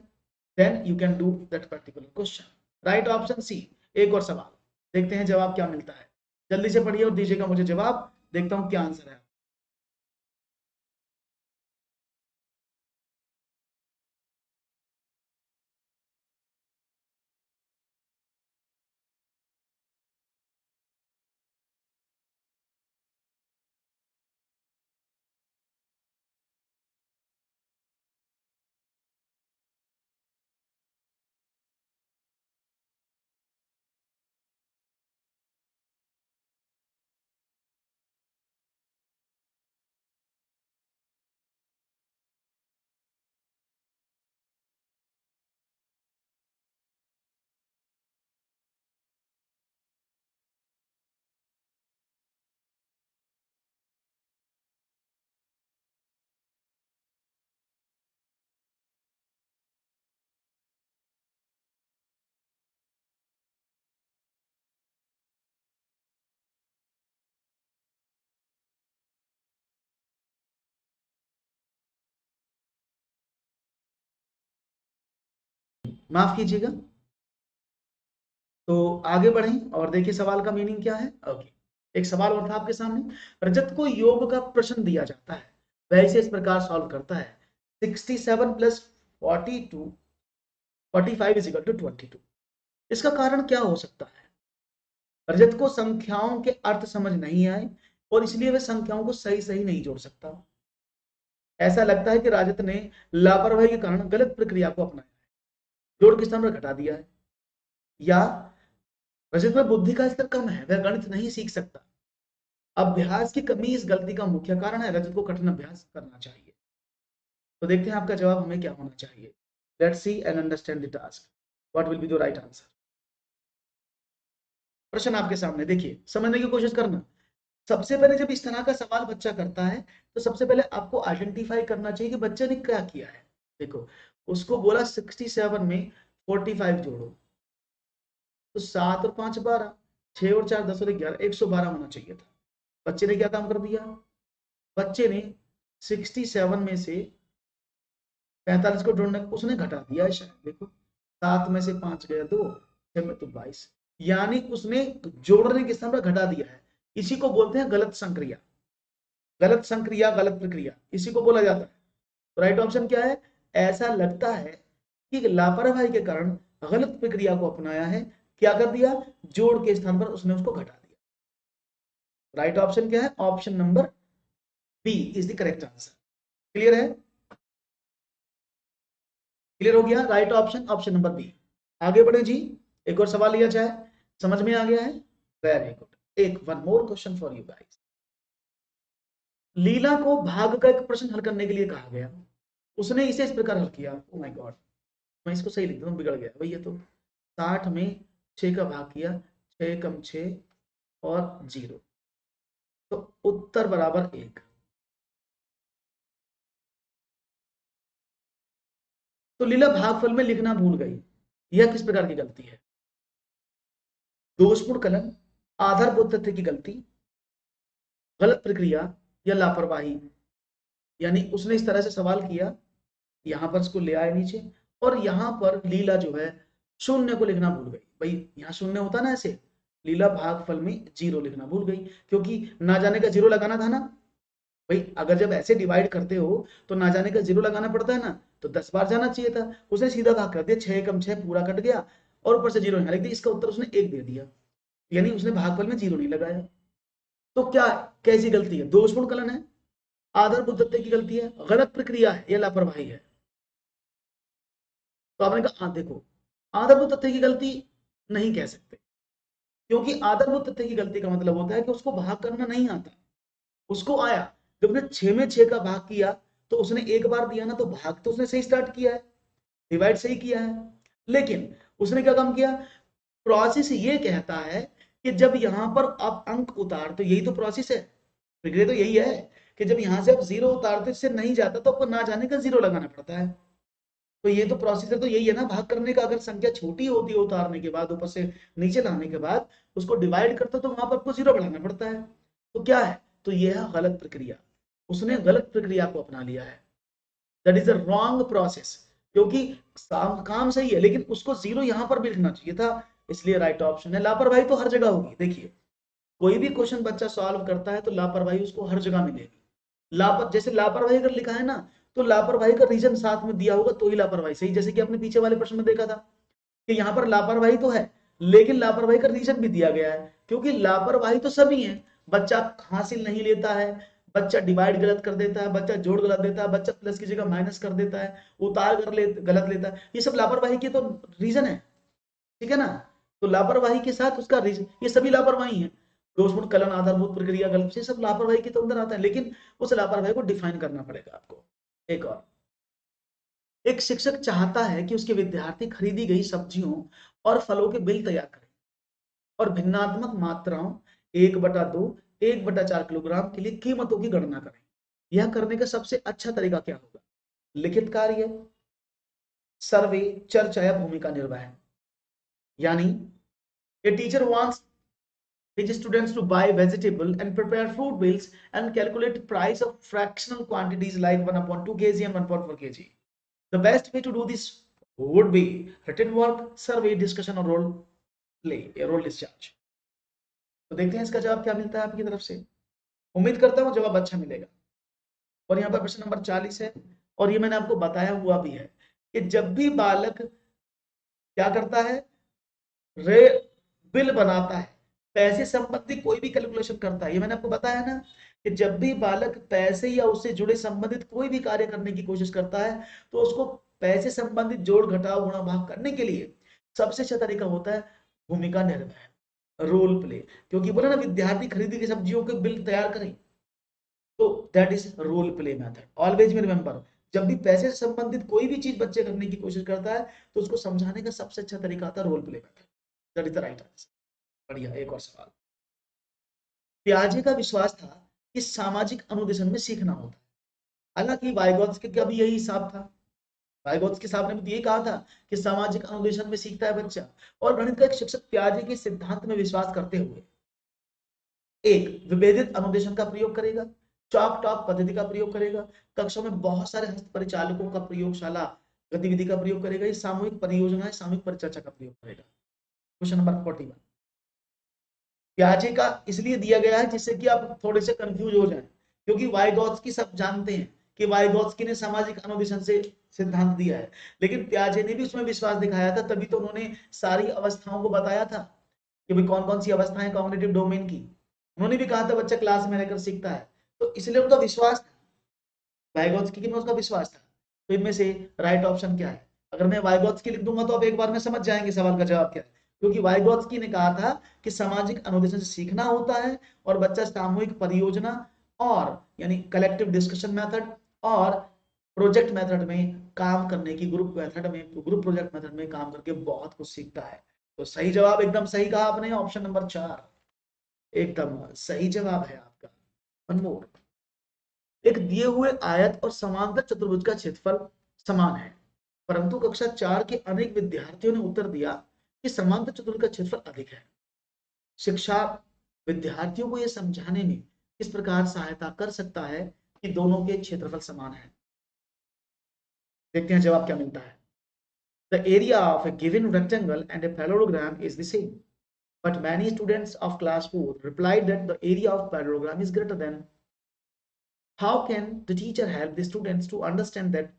then you can do that particular question. Right option C. एक और सवाल देखते हैं जवाब क्या मिलता है, जल्दी से पढ़िए और दीजिएगा मुझे जवाब, देखता हूं क्या आंसर है। माफ कीजिएगा। तो आगे बढ़ें और देखिए सवाल का मीनिंग क्या है। ओके, एक सवाल और था आपके सामने। रजत को योग का प्रश्न दिया जाता है, वह इसे इस प्रकार सॉल्व करता है, 67 + 42 45 = 22। इसका कारण क्या हो सकता है? रजत को संख्याओं के अर्थ समझ नहीं आए और इसलिए वह संख्याओं को सही सही नहीं जोड़ सकता। ऐसा लगता है कि राजत ने लापरवाही के कारण गलत प्रक्रिया को अपनाया, जोड़ के स्थान पर घटा दिया है, या रजत में बुद्धि का स्तर कम है, वह गणित नहीं सीख सकता। अभ्यास की कमी इस गलती का मुख्य कारण है, रजत को कठिन अभ्यास करना चाहिए। तो देखते हैं आपका जवाब हमें क्या होना चाहिए। Let's see and understand the task, what will be the right answer. प्रश्न आपके सामने, देखिए समझने की कोशिश करना। सबसे पहले जब इस तरह का सवाल बच्चा करता है तो सबसे पहले आपको आइडेंटिफाई करना चाहिए कि बच्चे ने क्या किया है। देखो उसको बोला 67 में 45 जोड़ो, तो 7 और 5 12, 6 और 4 10 और 11, 112 होना चाहिए था। बच्चे ने क्या काम कर दिया, बच्चे ने 67 में से 45 को जोड़ने उसने घटा दिया है शायद। देखो 7 में से 5 गया 2, 6 में तो 22, यानी उसने जोड़ने के स्थान पर घटा दिया है। इसी को बोलते हैं गलत संक्रिया, गलत संक्रिया, गलत प्रक्रिया, इसी को बोला जाता है। तो राइट ऑप्शन क्या है, ऐसा लगता है कि लापरवाही के कारण गलत प्रक्रिया को अपनाया है। क्या कर दिया, जोड़ के स्थान पर उसने उसको घटा दिया। राइट ऑप्शन क्या है, option number B is the correct answer. Clear है, क्लियर हो गया, right option option number B. आगे बढ़े जी, एक और सवाल लिया जाए, समझ में आ गया है, वेरी गुड। एक one more question for you guys. Leela को भाग का एक प्रश्न हल करने के लिए कहा गया, उसने इसे इस प्रकार हल किया। ओ माय गॉड, मैं इसको सही लिख दूं, बिगड़ गया भैया। तो 60 में 6 का भाग किया, 6 कम 6 और 0, तो उत्तर बराबर 1। तो लीला भागफल में लिखना भूल गई, यह किस प्रकार की गलती है। दोषपूर्ण कलन, आधारभूत तथ्य की गलती, गलत प्रक्रिया, या लापरवाही। यानी उसने इस तरह से सवाल किया, यहां पर इसको ले आए नीचे, और यहां पर लीला जो है शून्य को लिखना भूल गई। भाई यहाँ शून्य होता ना ऐसे, लीला भागफल में 0 लिखना भूल गई, क्योंकि ना जाने का 0 लगाना था ना। भाई अगर जब ऐसे डिवाइड करते हो तो ना जाने का 0 लगाना पड़ता है ना, तो 10 बार जाना चाहिए था। उसने सीधा भाग कर दिया, 6 कम 6 पूरा कट गया, और ऊपर से 0 यहाँ लिख दिया। इसका उत्तर उसने 1 दे दिया, यानी उसने भागफल में 0 नहीं लगाया। तो क्या, कैसी गलती है, दोषपूर्ण कलन है, आधारभूत तथ्य की गलती है, गलत प्रक्रिया है, या लापरवाही है। तो आपने कहा देखो, आधारभूत तथ्य की गलती नहीं कह सकते, क्योंकि आधारभूत तथ्य की गलती का मतलब होता है कि उसको भाग करना नहीं आता। उसको आया, जब उसने 6 में 6 का भाग किया तो उसने एक बार दिया ना, तो भाग तो उसने सही स्टार्ट किया है, डिवाइड सही किया है। लेकिन उसने क्या काम किया, प्रोसेस ये कहता है कि जब यहां पर आप अंक उतार, तो यही तो प्रोसेस है, प्रक्रिया तो यही है कि जब यहां से आप 0 उतारते इससे नहीं जाता तो आपको ना जाने का 0 लगाना पड़ता है। तो ये तो प्रोसीजर तो यही है ना भाग करने का। अगर संख्या छोटी होती है उतारने के बाद, ऊपर से नीचे लाने के बाद उसको डिवाइड करते तो वहां पर आपको 0 बढ़ाना पड़ता है। तो क्या है, तो यह है गलत प्रक्रिया, उसने गलत प्रक्रिया को अपना लिया है। That is a wrong process, क्योंकि काम सही है लेकिन उसको 0 यहां पर भी लिखना चाहिए था, इसलिए राइट ऑप्शन है। लापरवाही तो हर जगह होगी, देखिए कोई भी क्वेश्चन बच्चा सॉल्व करता है तो लापरवाही उसको हर जगह मिलेगी। जैसे लापरवाही अगर लिखा है ना, तो लापरवाही का रीजन साथ में दिया होगा तो ही लापरवाही सही। जैसे कि आपने पीछे वाले प्रश्न में देखा था कि यहाँ पर लापरवाही तो है, लेकिन लापरवाही का रीजन भी दिया गया है, क्योंकि लापरवाही तो सभी है। बच्चा हासिल नहीं लेता है, बच्चा डिवाइड गलत कर देता है, बच्चा जोड़ गलत देता है, बच्चा प्लस की जगह माइनस कर देता है, उतार कर गलत लेता है, ये सब लापरवाही के तो रीजन है। ठीक है ना, तो लापरवाही के साथ उसका रीजन, ये सभी लापरवाही है। दोषपूर्ण कलन, आधारभूत प्रक्रिया, गलत, ये सब लापरवाही के तो अंदर आता है, लेकिन उस लापरवाही को डिफाइन करना पड़ेगा आपको। एक और, एक शिक्षक चाहता है कि उसके विद्यार्थी खरीदी गई सब्जियों और फलों के बिल तैयार करें और भिन्नात्मक मात्राओं 1/2, 1/4 किलोग्राम के लिए कीमतों की गणना करें। यह करने का सबसे अच्छा तरीका क्या होगा। लिखित कार्य, सर्वे, चर्चा या भूमिका निर्वहन। यानी a teacher wants his students to buy vegetable and prepare fruit bills and calculate price of fractional quantities like 1/2 kg and 1/4 kg. The best way to do this would be written work, survey, discussion or role play, a role discharge. तो देखते हैं इसका जवाब क्या मिलता है आपकी तरफ से। उम्मीद करता हूँ जवाब अच्छा मिलेगा। और यहाँ पर प्रश्न नंबर 40 है, और ये मैंने आपको बताया हुआ भी है कि जब भी बालक क्या करता है, रे बिल बनाता है, पैसे संबंधी कोई भी कैलकुलेशन करता है, ये मैंने आपको बताया ना कि जब भी बालक पैसे या उससे जुड़े संबंधित कोई भी कार्य करने की कोशिश करता है तो उसको पैसे संबंधित जोड़ घटाव गुणा भाग करने के लिए सबसे अच्छा तरीका होता है भूमिका निर्वहन, रोल प्ले। क्योंकि बोला ना विद्यार्थी खरीदी की सब्जियों के बिल तैयार करें, तो that is role play method. Always में रिमेंबर, जब भी पैसे से संबंधित कोई भी चीज बच्चे करने की कोशिश करता है तो उसको समझाने का सबसे अच्छा तरीका आता है role play method. That is the right answer. बढ़िया, एक और सवाल। पियाजे का विश्वास था कि सामाजिक अनुदेशन में सीखना होता है। हालांकि वाइगॉत्स्की का भी यही हिसाब था। वाइगॉत्स्की साहब ने भी यही कहा था कि सामाजिक अनुदेशन में सीखता है बच्चा। और गणित का एक शिक्षक पियाजे के सिद्धांत में विश्वास करते हुए एक विभेदित अनुदेशन का प्रयोग करेगा, चॉक टॉक पद्धति का प्रयोग करेगा, कक्षों में बहुत सारे हस्त परिचालकों का प्रयोगशाला गतिविधि का प्रयोग करेगा, ये सामूहिक परियोजनाएं सामूहिक परिचर्चा का प्रयोग करेगा। क्वेश्चन नंबर 41 पियाजे का इसलिए दिया गया है जिससे कि आप थोड़े से कंफ्यूज हो जाएं, क्योंकि वाइगॉत्स्की सब जानते हैं कि वाइगॉत्स्की ने सामाजिक अनुदेशन से सिद्धांत दिया है, लेकिन पियाजे ने भी उसमें विश्वास दिखाया था, तभी तो उन्होंने सारी अवस्थाओं को बताया था कि भाई कौन कौन सी अवस्थाएं कॉग्निटिव डोमेन की। उन्होंने भी कहा था बच्चा क्लास में रहकर सीखता है, तो इसलिए उनका विश्वास था, वाइगॉत्स्की में उसका विश्वास था। तो इनमें से राइट ऑप्शन क्या है? अगर मैं वाइगॉत्स्की लिख दूंगा तो आप एक बार में समझ जाएंगे सवाल का जवाब क्या है, क्योंकि वाइगॉत्स्की ने कहा था कि सामाजिक अनुदेशन से सीखना होता है और बच्चा सामूहिक परियोजना और यानी कलेक्टिव डिस्कशन मेथड और प्रोजेक्ट मेथड में काम करने की, ग्रुप मेथड में, ग्रुप प्रोजेक्ट मेथड में काम करके बहुत कुछ सीखता है। तो सही जवाब एकदम सही कहा आपने, ऑप्शन नंबर 4 एकदम सही जवाब है आपका। One more. एक दिए हुए आयत और समांतर चतुर्भुज का क्षेत्रफल समान है, परंतु कक्षा 4 के अनेक विद्यार्थियों ने उत्तर दिया कि समांतर चतुर्भुज का क्षेत्रफल अधिक है। शिक्षा विद्यार्थियों को यह समझाने में किस प्रकार सहायता कर सकता है कि दोनों के क्षेत्रफल समान है? देखते हैं जवाब क्या मिलता है। The area of a given rectangle and a parallelogram is the same, but many students of class 4 replied that the area of parallelogram is greater than. How can the teacher help the students to understand that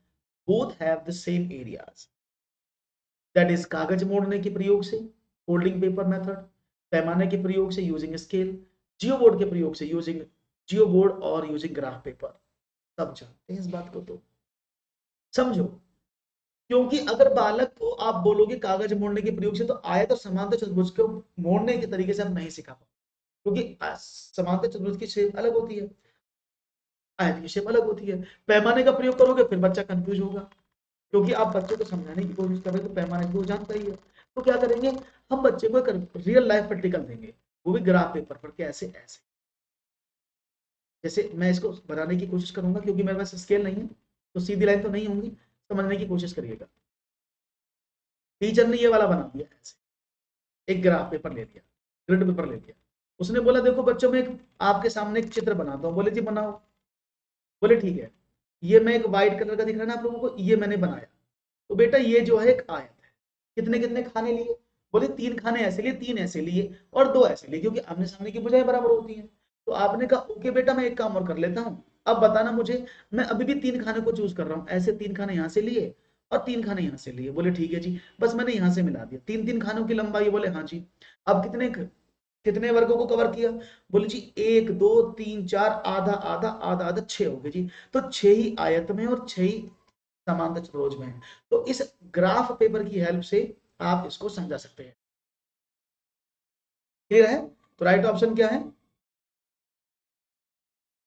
both have the same areas? That is कागज मोड़ने के प्रयोग से, folding paper method, पैमाने के प्रयोग से using scale, जियो board के प्रयोग से यूजिंग जियो बोर्ड और यूजिंग ग्राफ पेपर। सब जानते हैं इस बात को, तो समझो। क्योंकि अगर बालक को आप बोलोगे कागज मोड़ने के प्रयोग से तो आयत और समांतर चतुर्भुज को मोड़ने के तरीके से आप नहीं सिखा पाओ, क्योंकि समांतर चतुर्भुज की शेप अलग होती है, आयत की शेप अलग होती है। पैमाने का प्रयोग करोगे फिर बच्चा कंफ्यूज होगा, क्योंकि आप बच्चे को समझाने की कोशिश कर रहे हो तो पैमाने को जानता ही है। तो क्या करेंगे, हम बच्चे को एक रियल लाइफ प्रैक्टिकल देंगे, वो भी ग्राफ पेपर पर, कैसे ऐसे। जैसे मैं इसको बनाने की कोशिश करूंगा, क्योंकि मेरे पास स्केल नहीं है तो सीधी लाइन तो नहीं होंगी, समझने की कोशिश करिएगा। टीचर ने ये वाला बना दिया ऐसे, एक ग्राफ पेपर ले लिया, ग्रिड पेपर ले लिया, उसने बोला देखो बच्चों में एक आपके सामने एक चित्र बनाता हूँ। बोले जी बनाओ। बोले ठीक है, ये मैं एक व्हाइट कलर का दिख रहा है ना आप लोगों को, ये मैंने बनाया। तो बेटा ये जो है एक आयत है, कितने कितने खाने लिए? बोले 3 खाने ऐसे लिए, 3 ऐसे लिए और 2 ऐसे लिए, क्योंकि आमने सामने की भुजाएं बराबर होती हैं। तो आपने कहा ओके बेटा मैं एक काम और कर लेता हूँ, अब बताना मुझे, मैं अभी भी 3 खाने को चूज कर रहा हूँ, ऐसे 3 खाने यहाँ से लिए और 3 खाने यहाँ से लिए। बोले ठीक है जी, बस मैंने यहाँ से मिला दिया 3 खानों की लंबाई। बोले हाँ जी। अब कितने वर्गों को कवर किया? बोले जी 1 2 3 4, आधा आधा आधा आधा 6 हो गए जी। तो 6 ही आयत में और 6 ही समांतर चतुर्भुज में है। तो इस ग्राफ पेपर की हेल्प से आप इसको समझा सकते हैं। क्लियर है? तो राइट ऑप्शन क्या है?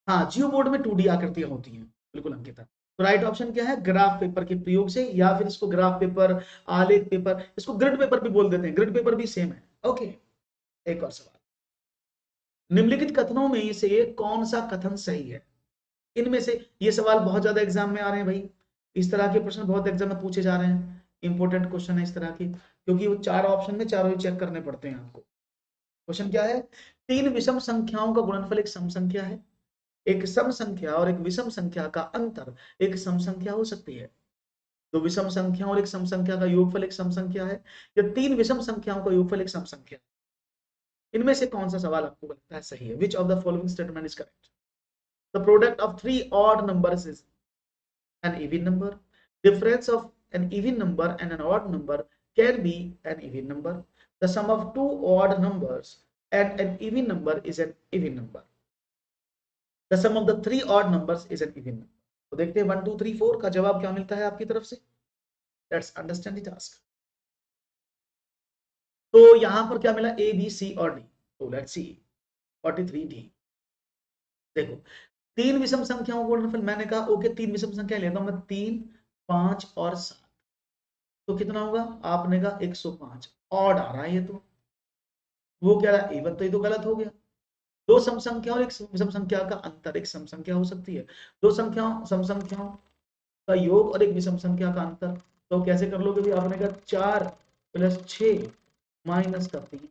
हाँ, जियो बोर्ड में 2D आकृतियां होती हैं, बिल्कुल अंकिता। तो राइट ऑप्शन क्या है? ग्राफ पेपर के प्रयोग से, या फिर इसको ग्राफ पेपर, आलेख पेपर, इसको ग्रिड पेपर भी बोल देते हैं, ग्रिड पेपर भी सेम है। ओके, एक और सवाल। निम्नलिखित कथनों में से कौन सा कथन सही है? इनमें से, ये सवाल बहुत ज्यादा एग्जाम में आ रहे हैं भाई, इस तरह के प्रश्न बहुत एग्जाम में पूछे जा रहे हैं, इंपॉर्टेंट क्वेश्चन है इस तरह के, क्योंकि वो 4 ऑप्शन में चारों ही चेक करने पड़ते हैं आपको। क्वेश्चन क्या है? 3 विषम संख्याओं का गुणनफल एक सम संख्या है। एक सम संख्या और एक विषम संख्या का अंतर एक सम संख्या हो सकती है। दो विषम संख्या और एक सम संख्या का योगफल एक सम संख्या है, या 3 विषम संख्याओं का योगफल एक सम संख्या है। इनमें से कौन सा सवाल आपको लगता है सही है? Which of the following statement is correct? The product of 3 odd numbers is an even number. Difference of an even number and an odd number can be an even number. The sum of 2 odd numbers and an even number is an even number. The sum of the three odd numbers is an even number. तो देखते हैं 1 2 3 4 का जवाब क्या मिलता है आपकी तरफ से. Let's understand the task. तो यहां पर क्या मिला, ए बी सी और डी. तो लेट्स सी 43 डी. देखो तीन विषम संख्याओं को मैंने कहा ओके तीन विषम संख्या लेता हूं मैं, 3 5 और 7. तो कितना होगा, आपने कहा 105. ऑड आ रहा है ये, तो वो क्या रहा इवन, तो ये तो गलत हो गया. दो सम संख्या और एक विषम संख्या का अंतर एक सम संख्या हो सकती है. दो संख्याओं सम संख्याओं का योग और एक विषम संख्या का अंतर. तो कैसे कर लोगे भी, आपने कहा 4 + 6 - 3,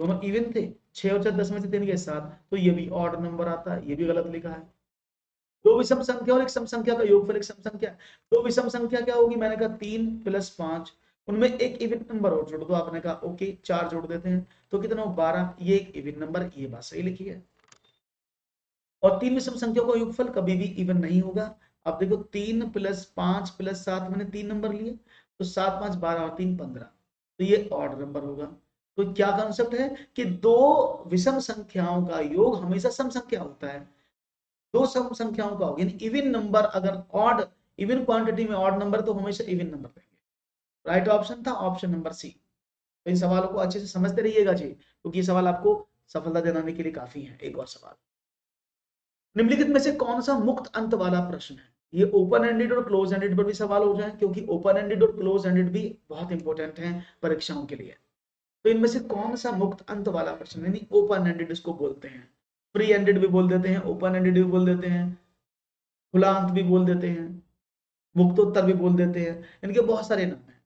दोनों इवन थे. 6 और 4 10 में से 3 गए 7, तो ये भी ऑड नंबर आता है, ये भी गलत लिखा है. दो विषम संख्या और एक सम संख्या का योगफल एक सम संख्या. दो विषम संख्या क्या होगी, मैंने कहा 3 + 5, उनमें एक इवन नंबर और जोड़ दो. आपने कहा ओके 4 जोड़ देते हैं, तो कितना हो 12. ये एक इवन नंबर, ये बात सही लिखी है. और तीन विषम संख्या का योगफल कभी भी इवन नहीं होगा. अब देखो 3 + 5 + 7, मैंने 3 नंबर लिए, तो 7 5 12 और 3 15, तो ये ऑड नंबर होगा. तो क्या कॉन्सेप्ट है कि दो विषम संख्याओं का योग हमेशा सम संख्या होता है. दो सम संख्याओं का होगा, यानी इवन नंबर अगर ऑड, इवन क्वांटिटी में ऑड नंबर, तो हमेशा इवन नंबर रहेंगे. राइट ऑप्शन था ऑप्शन नंबर सी. तो इन सवालों को अच्छे से समझते रहिएगा जी, क्योंकि ये सवाल आपको सफलता दिलाने के लिए काफी है. एक और सवाल, निम्नलिखित में से कौन सा मुक्त अंत वाला प्रश्न है. ये ओपन एंडेड और क्लोज एंडेड पर भी सवाल हो जाए, क्योंकि ओपन एंडेड और क्लोज एंडेड भी बहुत इंपॉर्टेंट हैं परीक्षाओं के लिए. तो इनमें से कौन सा मुक्त अंत वाला प्रश्न, यानी ओपन एंडेड इसको बोलते हैं. फ्री एंडेड भी बोल देते हैं, ओपन एंडेड भी बोल देते हैं, खुला अंत भी बोल देते हैं, मुक्तोत्तर भी बोल देते हैं. इनके बहुत सारे नाम हैं.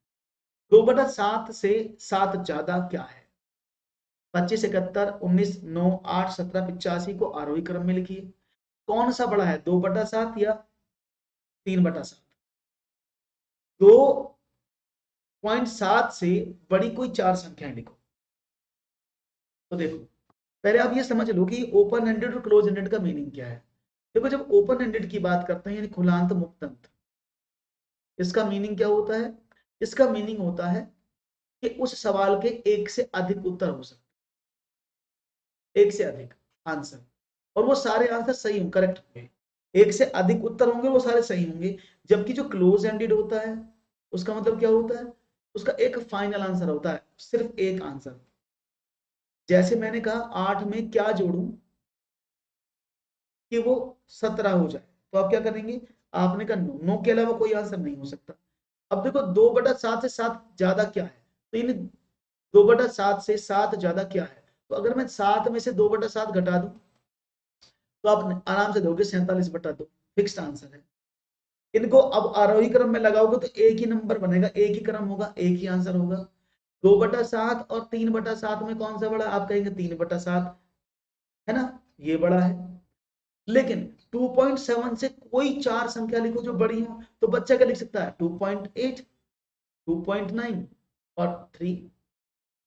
2/7 से 7 ज्यादा क्या है. 25 71 19 9 8 17 85 को आरोही क्रम में लिखिए. कौन सा बड़ा है, 2/7 या 3/7. 2.7 से बड़ी कोई चार संख्याएं लिखो. तो देखो पहले आप ये समझ लो कि ओपन एंडेड और क्लोज एंडेड का मीनिंग क्या है. देखो जब ओपन एंडेड की बात करते हैं, यानी खुलांत मुक्तंत, इसका मीनिंग क्या होता है. इसका मीनिंग होता है कि उस सवाल के एक से अधिक उत्तर हो सकते, एक से अधिक आंसर, और वो सारे आंसर सही होंगे, करेक्ट होंगे. एक से अधिक उत्तर होंगे, वो सारे सही होंगे. जबकि जो क्लोज एंडेड होता है, उसका मतलब क्या होता है, उसका एक फाइनल आंसर होता है, सिर्फ एक आंसर. जैसे मैंने कहा 8 में क्या जोड़ूं कि वो 17 हो जाए, तो आप क्या करेंगे, आपने कहा 9, 9 के अलावा कोई आंसर नहीं हो सकता. अब देखो 2/7 से 7 ज्यादा क्या है, तो इन 2/7 से 7 ज्यादा क्या है. तो अगर मैं 7 में से 2/7 घटा दूं, तो आप आराम से दोगे 47/2, फिक्स्ड आंसर है. इनको अब आरोही क्रम में लगाओगे तो एक ही नंबर बनेगा, एक ही क्रम होगा, एक ही आंसर होगा. 2/7 और 3/7 में कौन सा बड़ा, आप कहेंगे 3/7 है ना, ये बड़ा है. लेकिन 2.7 से कोई चार संख्या लिखो जो बड़ी हो, तो बच्चा क्या लिख सकता है, 2.8 2.9 और 3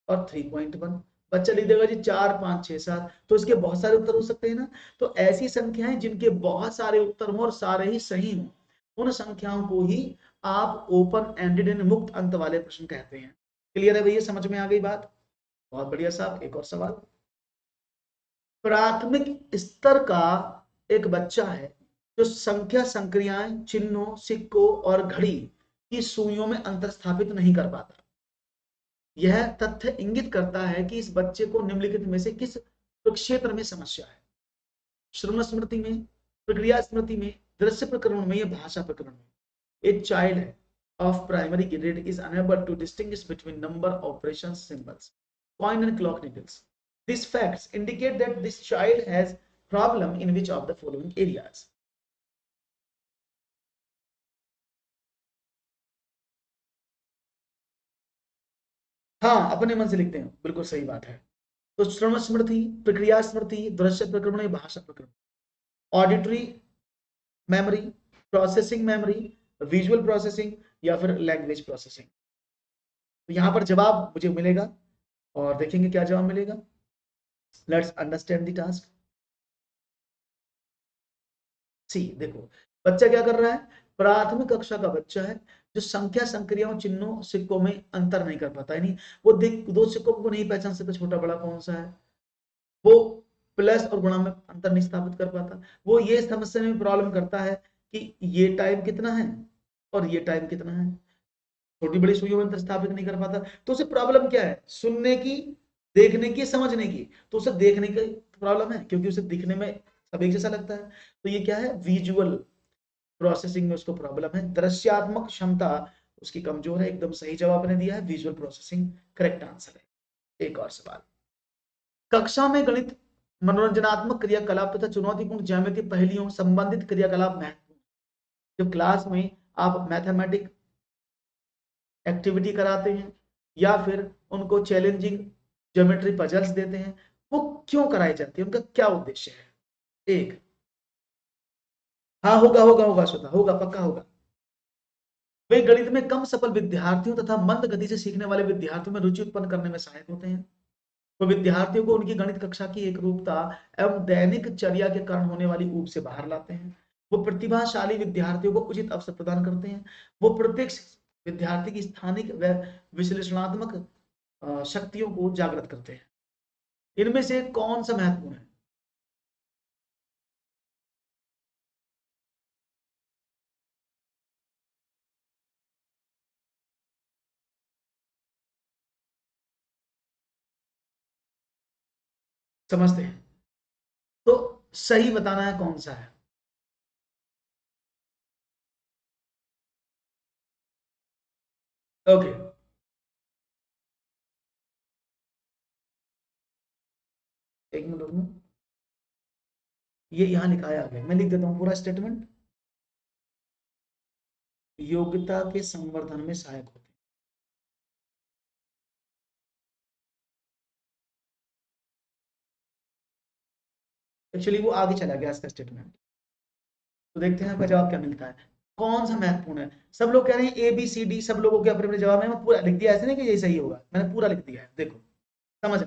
और 3.1. बच्चा लिख देगा जी 4 5 6 7. तो इसके बहुत सारे उत्तर हो सकते हैं ना. तो ऐसी संख्याएं जिनके बहुत सारे उत्तर हो और सारे ही सही हो, उन संख्याओं को ही आप ओपन एंडेड यानी मुक्त अंत वाले प्रश्न कहते हैं. क्लियर है भैया, समझ में आ गई बात. बहुत बढ़िया साहब. एक और सवाल, प्राथमिक स्तर का एक बच्चा है जो संख्या संक्रियाएं चिन्हों सिक्कों और घड़ी की सुइयों में अंतर स्थापित नहीं कर पाता. यह तथ्य इंगित करता है कि इस बच्चे को निम्नलिखित में से किस क्षेत्र में समस्या है. श्रवण स्मृति में, प्रक्रिया स्मृति में, दृश्य प्रकरण में या भाषा प्रकरण में. एक child of primary grade is unable to distinguish between number operations symbols, coin and clock needles. These facts indicate that this child has problem in which of the following areas. हाँ अपने मन से लिखते हैं, बिल्कुल सही बात है. तो श्रवण स्मृति, प्रक्रिया स्मृति, दृश्य प्रकरण या भाषा प्रकरण, auditory memory, processing memory, visual processing या फिर लैंग्वेज प्रोसेसिंग. तो यहां पर जवाब मुझे मिलेगा और देखेंगे क्या जवाब मिलेगा. Let's understand the task. See देखो बच्चा क्या कर रहा है, प्राथमिक कक्षा का बच्चा है जो संख्या संक्रियाओं चिन्हों सिक्कों में अंतर नहीं कर पाता, यानी वो देख दो सिक्कों को नहीं पहचान सकता छोटा बड़ा कौन सा है. वो प्लस और गुणा में अंतर नहीं स्थापित कर पाता। वो ये समस्या में प्रॉब्लम करता है कि ये टाइम कितना है और ये टाइम कितना है, छोटी बड़ी सुइयों में अंतर स्थापित नहीं कर पाता। तो उसे प्रॉब्लम क्या है, सुनने की, देखने की, समझने की। तो उसे देखने की प्रॉब्लम है क्योंकि उसे दिखने में सब एक जैसा लगता है। तो ये क्या है, विजुअल प्रोसेसिंग में उसको प्रॉब्लम है। दृश्यात्मक क्षमता उसकी कमजोर है। एकदम सही जवाब ने दिया है, विजुअल प्रोसेसिंग करेक्ट आंसर है। एक और सवाल, कक्षा में गणित मनोरंजनात्मक क्रियाकलाप तथा चुनौतीपूर्ण ज्यामितीय पहेलियों संबंधित क्रियाकलाप महत्वपूर्ण। जब क्लास में आप मैथमेटिक एक्टिविटी कराते हैं या फिर उनको चैलेंजिंग ज्योमेट्री पजल्स देते हैं, वो क्यों कराई जाती है, उनका क्या उद्देश्य है? एक, हाँ होगा होगा होगा श्रोता, होगा, पक्का होगा। वे गणित में कम सफल विद्यार्थियों तथा मंद गति से सीखने वाले विद्यार्थियों में रुचि उत्पन्न करने में सहायक होते हैं। वो विद्यार्थियों को उनकी गणित कक्षा की एक रूपता एवं दैनिक चर्या के कारण होने वाली ऊब से बाहर लाते हैं। वो प्रतिभाशाली विद्यार्थियों को उचित अवसर प्रदान करते हैं। वो प्रत्येक विद्यार्थी की स्थानिक व विश्लेषणात्मक शक्तियों को जागृत करते हैं। इनमें से कौन सा महत्वपूर्ण है? समझते हैं तो सही बताना है कौन सा है। ओके, एक मिनट में, ये यहां लिखा है आगे, मैं लिख देता हूं पूरा स्टेटमेंट। योग्यता के संवर्धन में सहायक होते हैं। एक्चुअली वो आगे चला गया इसका स्टेटमेंट। तो देखते हैं आपका जवाब क्या मिलता है, कौन सा महत्वपूर्ण है। सब लोग कह रहे हैं ए बी सी डी, सब लोगों के अपने अपने जवाब में मैं पूरा लिख दिया, ऐसे नहीं कि यही सही होगा, मैंने पूरा लिख दिया है। देखो समझ,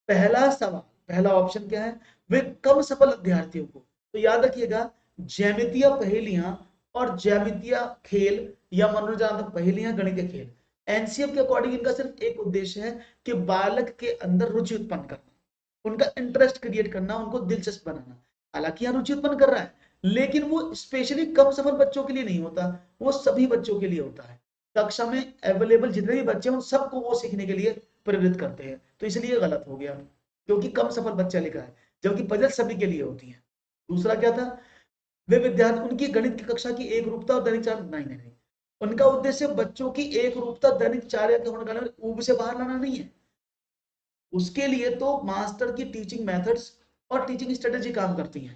पहला सवाल, पहला ऑप्शन क्या है, वे कम सफल विद्यार्थियों को, तो याद रखिएगा ज्यामितीय पहेलियां और ज्यामितीय खेल या मनोरंजनात्मक पहेलियां गणितीय खेल, एनसीएफ के अकॉर्डिंग इनका सिर्फ एक उद्देश्य है कि बालक के अंदर रुचि उत्पन्न करना, उनका इंटरेस्ट क्रिएट करना, उनको दिलचस्प बनाना। हालांकि यहाँ रुचि उत्पन्न कर रहा है, लेकिन वो स्पेशली कम सफल बच्चों के लिए नहीं होता, वो सभी बच्चों के लिए होता है। कक्षा में अवेलेबल जितने भी बच्चे हैं उन सबको वो सीखने के लिए प्रेरित करते हैं। तो इसलिए गलत हो गया क्योंकि कम सफल बच्चा लिखा है, जबकि पजल सभी के लिए होती है। दूसरा क्या था, वे विद्यार्थी उनकी गणित की कक्षा की एक रूपता और दैनिक चार्य, नहीं नहीं नहीं, उनका उद्देश्य बच्चों की एक रूपता दैनिक चार्य के होने का ऊब से बाहर लाना नहीं है। उसके लिए तो मास्टर की टीचिंग मेथड्स और टीचिंग स्ट्रेटेजी काम करती है,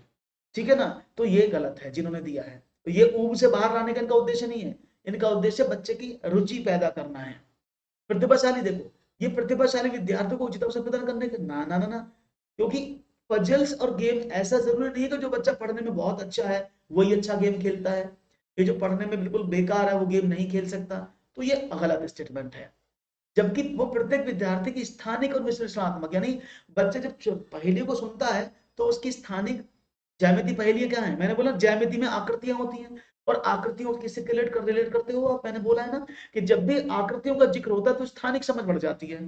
ठीक है ना। तो ये गलत है जिन्होंने दिया है, तो ये ऊब से बाहर लाने का इनका उद्देश्य नहीं है, इनका उद्देश्य बच्चे की रुचि पैदा करना है। प्रतिभाशाली, देखो ये प्रतिभाशाली विद्यार्थियों को उचित अवसर प्रदान करने के, ना ना ना ना, क्योंकि पजल्स और गेम ऐसा जरूरी नहीं है कि जो बच्चा पढ़ने में बहुत अच्छा है वही अच्छा गेम खेलता है, ये जो पढ़ने में बिल्कुल बेकार है वो गेम नहीं खेल सकता। तो ये गलत स्टेटमेंट है। जबकि वो प्रत्येक विद्यार्थी की स्थानिक और विश्लेषणात्मक, यानी बच्चे जब पहेली को सुनता है तो उसकी स्थानिक ज्यामिति पहेलियां क्या है, मैंने बोला ज्यामिति में आकृतियां होती हैं, और आकृतियों किससे रिलेट करते हो आप, मैंने बोला है ना कि जब भी आकृतियों का जिक्र होता है तो स्थानिक समझ बढ़ जाती है।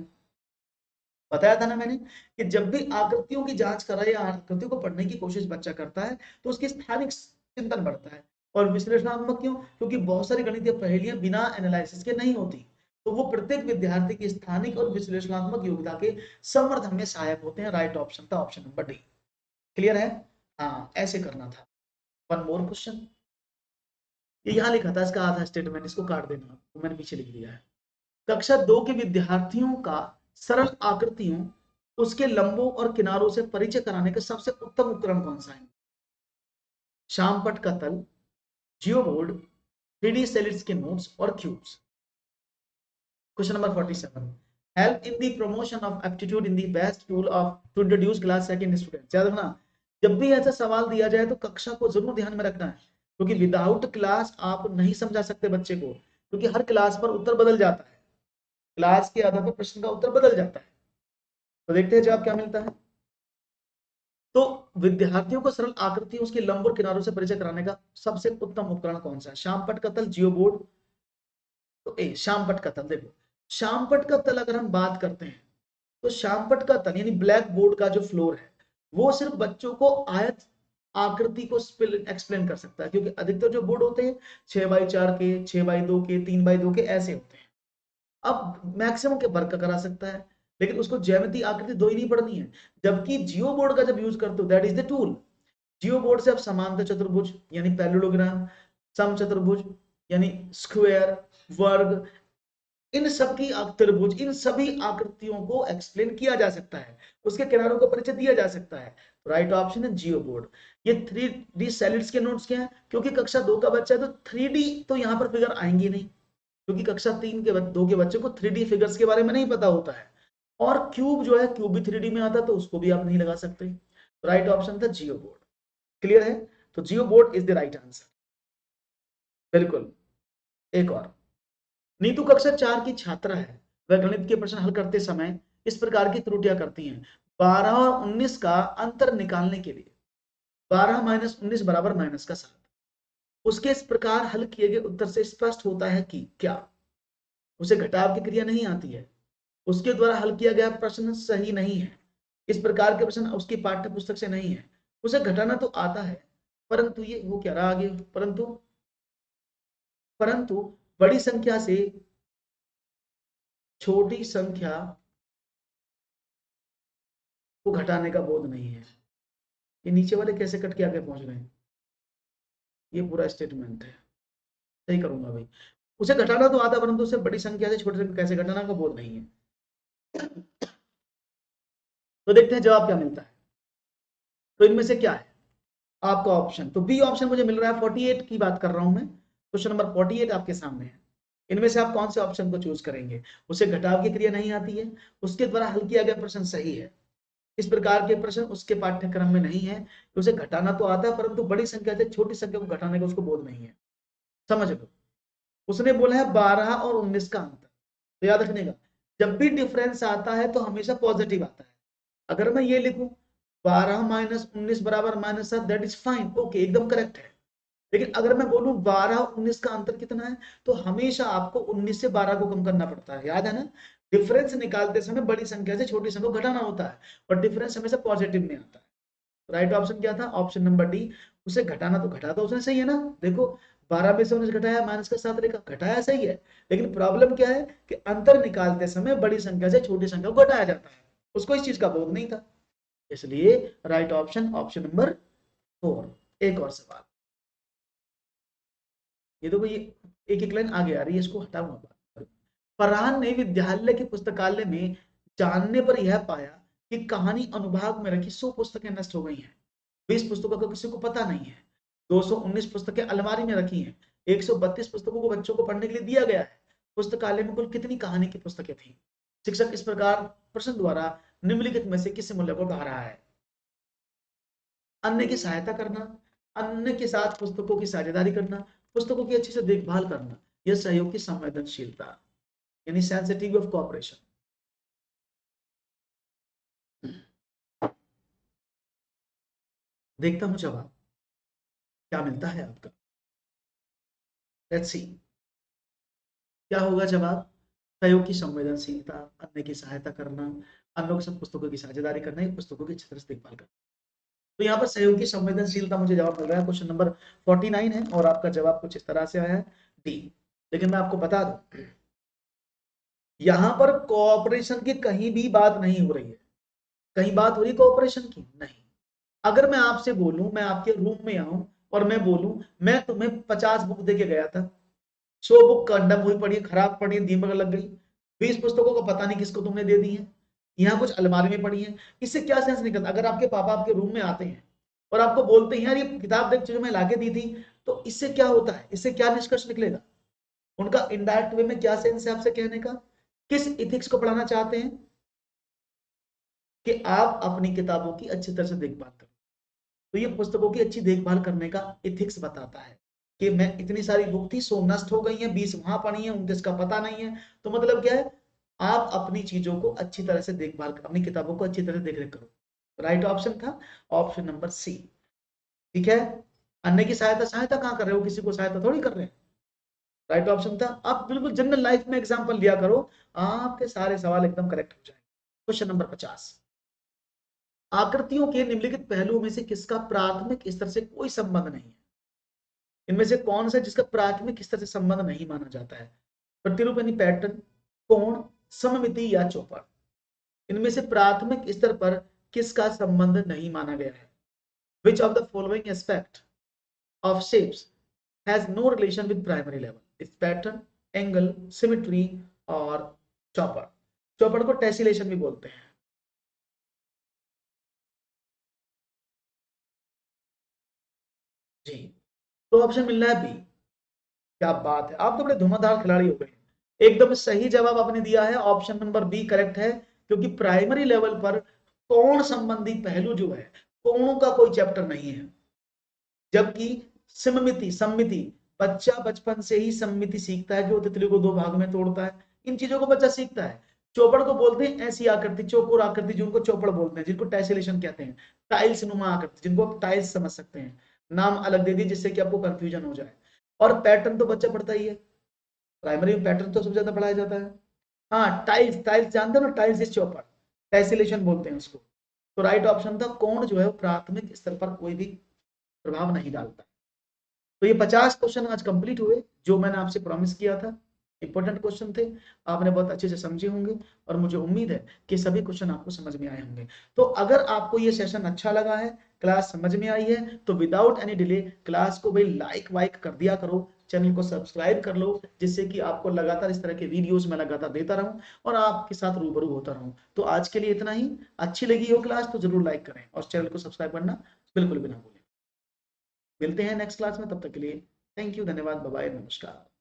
बताया था ना मैंने कि जब भी आकृतियों की जांच करा या आकृतियों को पढ़ने की कोशिश बच्चा करता है तो उसकी स्थानिक चिंतन बढ़ता है। और विश्लेषणात्मक क्यों, क्योंकि बहुत सारी गणितीय पहेलियां बिना एनालिसिस के नहीं होती, तो वो प्रत्येक विद्यार्थी की स्थानिक और विश्लेषणात्मक योग्यता के संवर्धन में सहायक होते हैं। राइट ऑप्शन था ऑप्शन नंबर डी। क्लियर है, हाँ ऐसे करना था। वन मोर क्वेश्चन, ये यहाँ लिखा था इसका आधा स्टेटमेंट, इसको काट देना, तो मैंने पीछे लिख दिया है। कक्षा 2 के विद्यार्थियों का सरल आकृतियों, उसके लंबों और किनारों से परिचय कराने का सबसे उत्तम उपकरण कौन सा है? शामपट का तल, जियोबोर्ड, 3D सैलिड्स के नोट्स और cubes. Question number 47, help in the promotion of aptitude in the best tool of to introduce class second student. याद रखना, जब भी ऐसा सवाल दिया जाए तो कक्षा को जरूर ध्यान में रखना है, क्योंकि विदाउट क्लास आप नहीं समझा सकते बच्चे को, क्योंकि हर क्लास पर उत्तर बदल जाता है, क्लास के आधार पर प्रश्न का उत्तर बदल जाता है। तो देखते हैं जवाब क्या मिलता है। तो विद्यार्थियों को सरल आकृति उसके लंब और किनारों से परिचय कराने का सबसे उत्तम उपकरण कौन सा है? शामपट का तल, जियोबोर्ड। तो ए शामपट का तल, देखो शामपट का तल अगर हम बात करते हैं तो श्यामपट्ट का तन यानी ब्लैक बोर्ड का जो फ्लोर है वो सिर्फ बच्चों को आयत आकृति को एक्सप्लेन कर सकता है, क्योंकि अधिकतर जो बोर्ड होते हैं 6x4 के, 6x2 के, 3x2 के ऐसे होते हैं। अब मैक्सिमम के वर्क करा सकता है, लेकिन उसको ज्यामिति आकृति दो ही नहीं पढ़नी है। जबकि जियो बोर्ड का जब यूज करते हो that is the tool. Jio board से आप समांतर चतुर्भुज यानी पैरेललोग्राम, सम चतुर्भुज यानी स्क्वायर, वर्ग, इन सब की त्रिभुज, इन सभी आकृतियों को एक्सप्लेन किया जा सकता है, उसके किनारों का परिचय दिया जा सकता है। तो राइट ऑप्शन है जियो बोर्ड। ये 3D सैलिड्स के नोट्स क्या है, क्योंकि कक्षा 2 का बच्चा है तो 3D तो यहाँ पर फिगर आएंगे नहीं, क्योंकि कक्षा 2 के बच्चे को 3D फिगर्स के बारे में नहीं पता होता है। और क्यूब जो है, क्यूब भी 3D में आता है, तो उसको भी आप नहीं लगा सकते। राइट ऑप्शन था जियो बोर्ड। क्लियर है? तो geoboard is the right answer. बिल्कुल। एक और, नीतू कक्षा 4 की छात्रा है, वह गणित के प्रश्न हल करते समय इस प्रकार की त्रुटियां करती हैं। 12 और 19 का अंतर निकालने के लिए 12 माइनस 19 बराबर माइनस का 7, उसके इस प्रकार हल किए गए उत्तर से स्पष्ट होता है कि क्या उसे घटाव की क्रिया नहीं आती है, उसके द्वारा हल किया गया प्रश्न सही नहीं है, इस प्रकार के प्रश्न उसकी पाठ्य पुस्तक से नहीं है, उसे घटाना तो आता है परंतु ये वो क्या रहा आगे, परंतु परंतु बड़ी संख्या से छोटी संख्या को घटाने का बोध नहीं है। ये नीचे वाले कैसे कट के आगे पहुंच रहे हैं, ये पूरा स्टेटमेंट है। सही करूंगा भाई, उसे घटाना तो आता परंतु उसे बड़ी संख्या से छोटी संख्या कैसे घटाना का बोध नहीं है। तो देखते हैं जवाब क्या मिलता है। तो इनमें से क्या है आपका ऑप्शन, तो बी ऑप्शन मुझे मिल रहा है। 48 की बात कर रहा हूं मैं, क्वेश्चन नंबर 48 आपके सामने है। इनमें से आप कौन से ऑप्शन को चूज करेंगे? उसे घटाव की क्रिया नहीं आती है, उसके द्वारा हल किया गया प्रश्न सही है, इस प्रकार के प्रश्न उसके पाठ्यक्रम में नहीं है, उसे घटाना तो आता है परंतु बड़ी संख्या से छोटी संख्या को घटाने का उसको बोध नहीं है। समझ लो, उसने बोला है 12 और 19 का अंतर। तो याद रखने का, जब भी डिफरेंस आता है तो हमेशा पॉजिटिव आता है। अगर मैं ये लिखूं 12 माइनस 19 बराबर minus 7, that is fine, okay, एकदम करेक्ट है। लेकिन अगर मैं बोलूं 12 और 19 का अंतर कितना है, तो हमेशा आपको 19 से 12 को कम करना पड़ता है। याद है ना, डिफरेंस निकालते समय बड़ी संख्या से छोटी संख्या को घटाना होता है और डिफरेंस हमेशा पॉजिटिव में आता है। राइट ऑप्शन क्या था? Option number D. उसे घटाना तो घटा, तो उसने सही है ना। देखो 12 में से 19 घटाया, माइनस का 7 रेखा घटाया, सही है। लेकिन प्रॉब्लम क्या है कि अंतर निकालते समय बड़ी संख्या से छोटी संख्या को घटाया जाता है, उसको इस चीज का बोध नहीं था, इसलिए राइट ऑप्शन ऑप्शन नंबर 4। एक और सवाल, ये देखो, ये एक एक लाइन आगे आ रही है, इसको हटाऊंगा। फरहान ने विद्यालय के पुस्तकालय में जानने पर यह पाया कि कहानी अनुभाग में रखी 100 पुस्तकें नष्ट हो गई हैं। 20 पुस्तकों का किसी को पता नहीं है, 219 पुस्तकें अलमारी में रखी हैं, 132 पुस्तकों को बच्चों को पढ़ने के लिए दिया गया है। पुस्तकालय में कुल कितनी कहानी की पुस्तकें थी? शिक्षक इस प्रकार प्रश्न द्वारा निम्नलिखित में से किस मूल्य को बढ़ा रहा है? अन्य की सहायता करना, अन्य के साथ पुस्तकों की साझेदारी करना, पुस्तकों की अच्छी से देखभाल करना, यह सहयोग की संवेदनशीलता यानी सेंसिटिव ऑफ कोऑपरेशन। देखता हूं जवाब क्या मिलता है आपका। लेट्स सी क्या होगा जवाब। सहयोग की संवेदनशीलता, अन्य की सहायता करना, अन्यों के साथ पुस्तकों की साझेदारी करना, पुस्तकों की अच्छी तरह से देखभाल करना। तो यहाँ पर सहयोग की संवेदनशीलता मुझे जवाब मिल रहा है। क्वेश्चन नंबर 49 है और आपका जवाब कुछ इस तरह से आया है, डी। लेकिन मैं आपको बता दूं, यहां पर कोऑपरेशन की कहीं भी बात नहीं हो रही है। कहीं बात हो रही कोऑपरेशन की? नहीं। अगर मैं आपसे बोलूं, मैं आपके रूम में आऊं और मैं बोलूं मैं तुम्हें 50 बुक दे के गया था, 100 बुक कंडम हुई पड़ी, खराब पड़ी, दीमक लग गई, 20 पुस्तकों को पता नहीं किसको तुमने दे दी है, यहाँ कुछ अलमारी में पड़ी है, इससे क्या सेंस निकलता? अगर आपके पापा आपके रूम में आते हैं और आपको बोलते हैं यार ये किताब देख जो मैं लाके दी थी, तो इससे क्या होता है? इससे क्या निष्कर्ष निकलेगा? उनका इनडायरेक्ट वे में क्या सेंस है आपसे कहने का? किस इथिक्स को पढ़ाना चाहते हैं? कि आप अपनी किताबों की अच्छी तरह से देखभाल करो। तो ये पुस्तकों की अच्छी देखभाल करने का इथिक्स बताता है कि मैं इतनी सारी बुक थी, 100 नष्ट हो गई हैं, 20 वहां पड़ी हैं, 29 का पता नहीं है। तो मतलब क्या है, आप अपनी चीजों को अच्छी तरह से देखभाल करो, अपनी किताबों को अच्छी तरह से देख रेख करो। राइट ऑप्शन था ऑप्शन नंबर सी। ठीक है, अन्य की सहायता, सहायता कहां कर रहे हो? किसी को सहायता थोड़ी कर रहे हैं। राइट ऑप्शन था। आप बिल्कुल जनरल लाइफ में एग्जाम्पल लिया करो, आपके सारे सवाल एकदम करेक्ट हो जाएंगे। क्वेश्चन नंबर 50, आकृतियों के निम्नलिखित पहलुओं में से किसका प्राथमिक स्तर से कोई संबंध नहीं है? इनमें से कौन सा जिसका प्राथमिक स्तर से संबंध नहीं माना जाता है? प्रतिरूप यानी पैटर्न, कोण, सममिति या चौपड़। इनमें से प्राथमिक स्तर पर किसका संबंध नहीं माना गया है? Which of the following aspect of shapes has no relation with primary level? Is pattern, angle, symmetry और चौपड़। चौपड़ को टेसिलेशन भी बोलते हैं। जी, तो ऑप्शन मिल रहा है बी। क्या बात है, आप तो बड़े धुआंधार खिलाड़ी हो गए। एकदम सही जवाब आपने दिया है, ऑप्शन नंबर बी करेक्ट है, क्योंकि प्राइमरी लेवल पर कोण संबंधी पहलू जो है, कोणों का कोई चैप्टर नहीं है। जबकि सममिति, सम्मिति, बच्चा बचपन से ही सम्मिति सीखता है, जो तितली को दो भाग में तोड़ता है, इन चीजों को बच्चा सीखता है। चौपड़ को बोलते हैं ऐसी आकृति, चौकोर आकृति, जिनको चौपड़ बोलते हैं, जिनको टेसिलेशन कहते हैं। टाइल्स नुमा आकृति, जिनको आप टाइल्स समझ सकते हैं, नाम अलग दे दिए जिससे कि आपको कंफ्यूजन हो जाए। और पैटर्न तो बच्चा पढ़ता ही है, प्राइमरी में पैटर्न तो सबसे ज्यादा पढ़ाया जाता है। हाँ, टाइल्स, टाइल्स जानते हो ना, टाइल्स इज चौपड़, टेसिलेशन बोलते हैं उसको। तो राइट ऑप्शन था कोण जो है वो प्राथमिक स्तर पर कोई भी प्रभाव नहीं डालता। तो ये 50 क्वेश्चन आज कंप्लीट हुए, जो मैंने आपसे प्रॉमिस किया था। इंपॉर्टेंट क्वेश्चन थे, आपने बहुत अच्छे से समझे होंगे, और मुझे उम्मीद है कि सभी क्वेश्चन आपको समझ में आए होंगे। तो अगर आपको ये सेशन अच्छा लगा है, क्लास समझ में आई है, तो विदाउट एनी डिले क्लास को भाई लाइक वाइक कर दिया करो, चैनल को सब्सक्राइब कर लो, जिससे कि आपको लगातार इस तरह के वीडियोस मैं लगातार देता रहूं और आपके साथ रूबरू होता रहूं। तो आज के लिए इतना ही। अच्छी लगी हो क्लास तो जरूर लाइक करें और चैनल को सब्सक्राइब करना बिल्कुल भी ना भूलें। मिलते हैं नेक्स्ट क्लास में, तब तक के लिए थैंक यू, धन्यवाद, बाय बाय, नमस्कार।